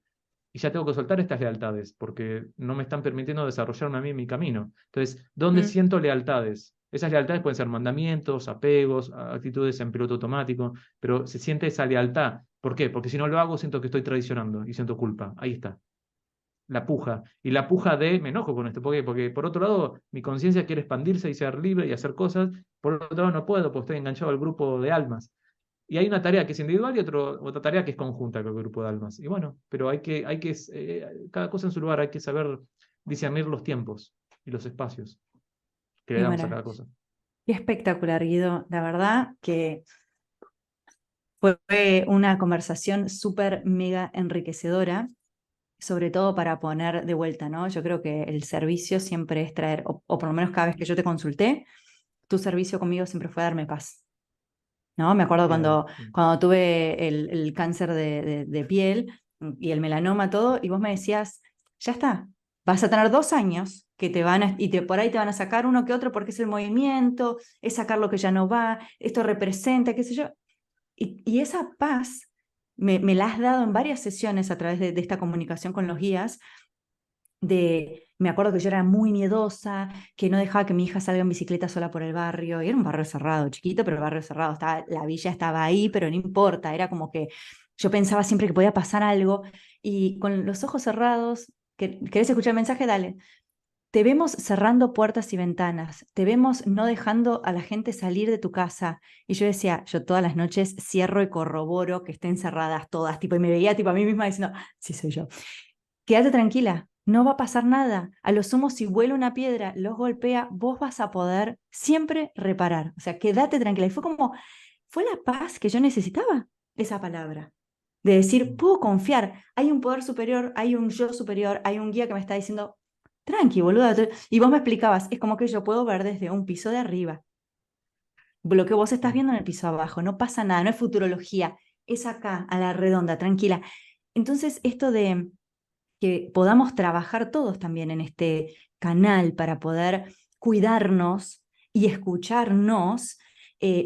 Y ya tengo que soltar estas lealtades porque no me están permitiendo desarrollarme a mí en mi camino. Entonces, ¿dónde Mm, siento lealtades? Esas lealtades pueden ser mandamientos, apegos, actitudes en piloto automático, pero se siente esa lealtad. ¿Por qué? Porque si no lo hago, siento que estoy traicionando y siento culpa. Ahí está, la puja. Y la puja de, me enojo con esto. ¿Por qué? Porque por otro lado, mi conciencia quiere expandirse y ser libre y hacer cosas. Por otro lado, no puedo porque estoy enganchado al grupo de almas. Y hay una tarea que es individual y otra tarea que es conjunta con el grupo de almas. Y bueno, pero cada cosa en su lugar, hay que saber discernir los tiempos y los espacios que le qué damos a maravilla. cada cosa. Qué espectacular, Guido. La verdad que fue una conversación súper mega enriquecedora, sobre todo para poner de vuelta, ¿no? Yo creo que el servicio siempre es traer, o por lo menos cada vez que yo te consulté, tu servicio conmigo siempre fue darme paz, ¿no? Me acuerdo Bien. cuando tuve el cáncer de piel y el melanoma, todo, y vos me decías, ya está, vas a tener 2 años que te van a, por ahí te van a sacar uno que otro porque es el movimiento, es sacar lo que ya no va, esto representa, qué sé yo. Y esa paz me la has dado en varias sesiones a través de esta comunicación con los guías, me acuerdo que yo era muy miedosa, que no dejaba que mi hija salga en bicicleta sola por el barrio, y era un barrio cerrado, chiquito, pero el barrio cerrado, la villa estaba ahí, pero no importa, era como que yo pensaba siempre que podía pasar algo, y con los ojos cerrados, ¿querés escuchar el mensaje? Dale. Te vemos cerrando puertas y ventanas, te vemos no dejando a la gente salir de tu casa. Y yo decía, yo todas las noches cierro y corroboro que estén cerradas todas, tipo, y me veía tipo a mí misma diciendo, sí soy yo. Quédate tranquila, no va a pasar nada. A lo sumo, si vuela una piedra, los golpea, vos vas a poder siempre reparar. O sea, quédate tranquila. Y fue la paz que yo necesitaba, esa palabra. De decir, puedo confiar, hay un poder superior, hay un yo superior, hay un guía que me está diciendo, tranqui, boluda. Y vos me explicabas, es como que yo puedo ver desde un piso de arriba. Lo que vos estás viendo en el piso abajo, no pasa nada, no es futurología, es acá, a la redonda, tranquila. Entonces, esto de que podamos trabajar todos también en este canal para poder cuidarnos y escucharnos,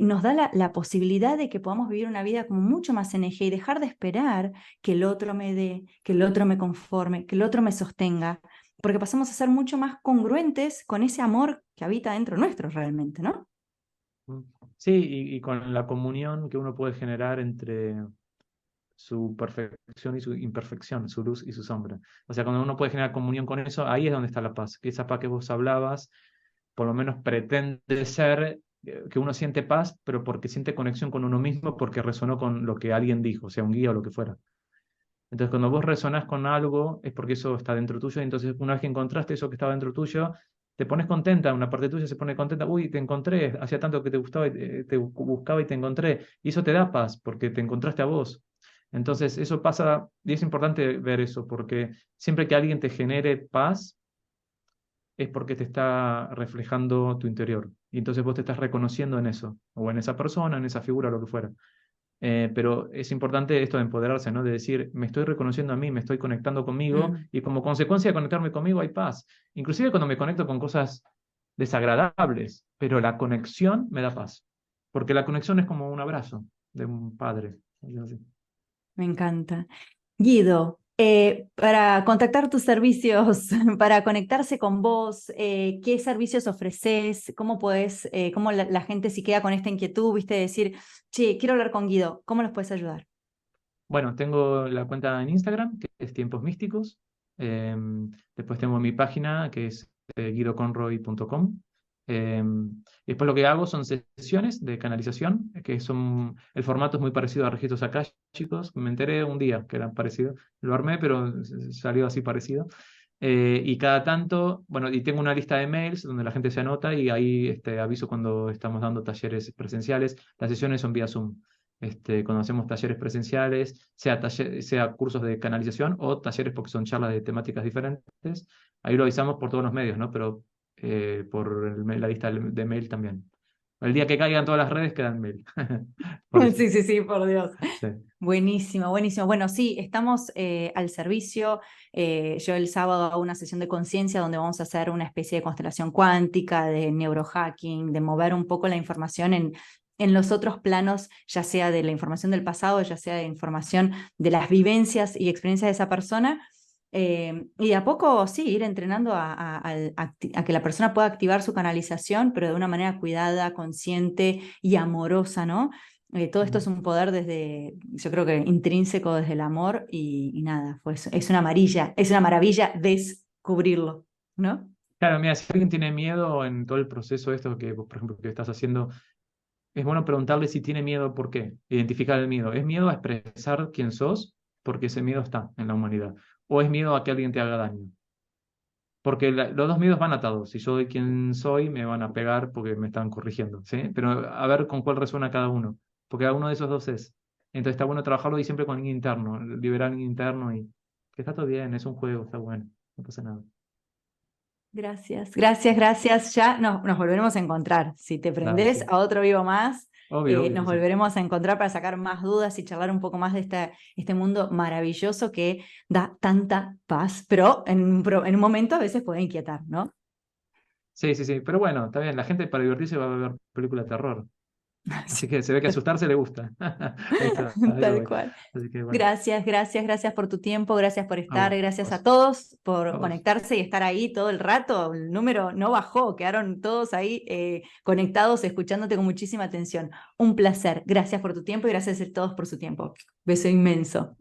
nos da la posibilidad de que podamos vivir una vida como mucho más en eje y dejar de esperar que el otro me dé, que el otro me conforme, que el otro me sostenga, porque pasamos a ser mucho más congruentes con ese amor que habita dentro nuestro realmente, ¿no? Sí, y con la comunión que uno puede generar entre su perfección y su imperfección, su luz y su sombra. O sea, cuando uno puede generar comunión con eso, ahí es donde está la paz. Que esa paz que vos hablabas, por lo menos pretende ser que uno siente paz, pero porque siente conexión con uno mismo, porque resonó con lo que alguien dijo, sea un guía o lo que fuera. Entonces, cuando vos resonás con algo, es porque eso está dentro tuyo, y entonces una vez que encontraste eso que estaba dentro tuyo, te pones contenta, una parte tuya se pone contenta, uy, te encontré, hacía tanto que te gustaba, te buscaba y te encontré, y eso te da paz, porque te encontraste a vos. Entonces, eso pasa, y es importante ver eso, porque siempre que alguien te genere paz, es porque te está reflejando tu interior, y entonces vos te estás reconociendo en eso, o en esa persona, en esa figura, lo que fuera. Pero es importante esto de empoderarse, ¿no? De decir, me estoy reconociendo a mí, me estoy conectando conmigo Mm. y como consecuencia de conectarme conmigo hay paz. Inclusive cuando me conecto con cosas desagradables, pero la conexión me da paz. Porque la conexión es como un abrazo de un padre. Algo así. Me encanta. Guido, para contactar tus servicios, para conectarse con vos, ¿qué servicios ofreces? ¿Cómo podés, cómo la gente si queda con esta inquietud, viste, decir, che, quiero hablar con Guido, ¿cómo los puedes ayudar? Bueno, tengo la cuenta en Instagram, que es Tiempos Místicos. Después tengo mi página que es guidoconroy.com. Y después lo que hago son sesiones de canalización, que son, el formato es muy parecido a registros akáshicos. Me enteré un día que eran parecidos. Lo armé, pero salió así parecido. Y cada tanto, bueno, y tengo una lista de mails donde la gente se anota y ahí aviso cuando estamos dando talleres presenciales. Las sesiones son vía Zoom. Cuando hacemos talleres presenciales, sea cursos de canalización o talleres porque son charlas de temáticas diferentes, ahí lo avisamos por todos los medios, ¿no? Pero por la lista de mail también. El día que caigan todas las redes, quedan mail. Por eso. Sí, sí, sí, por Dios. Sí. Buenísimo, buenísimo. Bueno, sí, estamos al servicio. Yo el sábado hago una sesión de conciencia donde vamos a hacer una especie de constelación cuántica, de neurohacking, de mover un poco la información en los otros planos, ya sea de la información del pasado, ya sea de información de las vivencias y experiencias de esa persona. Y de a poco, sí, ir entrenando a que la persona pueda activar su canalización, pero de una manera cuidada, consciente y amorosa, ¿no? Todo esto es un poder desde, yo creo que intrínseco desde el amor y nada, pues es una maravilla descubrirlo, ¿no? Claro, mira, si alguien tiene miedo en todo el proceso esto que, por ejemplo, que estás haciendo, es bueno preguntarle si tiene miedo, ¿por qué? Identificar el miedo. ¿Es miedo a expresar quién sos? Porque ese miedo está en la humanidad. ¿O es miedo a que alguien te haga daño? Porque los dos miedos van atados. Si yo soy quien soy, me van a pegar porque me están corrigiendo, ¿sí? Pero a ver con cuál resuena cada uno. Porque cada uno de esos dos es. Entonces está bueno trabajarlo y siempre con alguien interno, liberar alguien interno y que está todo bien, es un juego, está bueno, no pasa nada. Gracias, gracias, gracias. Ya nos volveremos a encontrar. Si te Dale, prendés sí. a otro vivo más, Obvio, obvio nos que sí. volveremos a encontrar para sacar más dudas y charlar un poco más de este mundo maravilloso que da tanta paz, pero en un momento a veces puede inquietar, ¿no? Sí, sí, sí. Pero bueno, está bien. La gente para divertirse va a ver películas de terror. Así Sí, que se ve que asustarse le gusta. Ahí está, ahí tal voy. cual. Así que bueno. Gracias, gracias, gracias por tu tiempo, gracias por A estar, vos, gracias a todos a por vos. conectarse y estar ahí todo el rato. El número no bajó, quedaron todos ahí conectados, escuchándote con muchísima atención. Un placer. Gracias por tu tiempo y gracias a todos por su tiempo. Beso inmenso.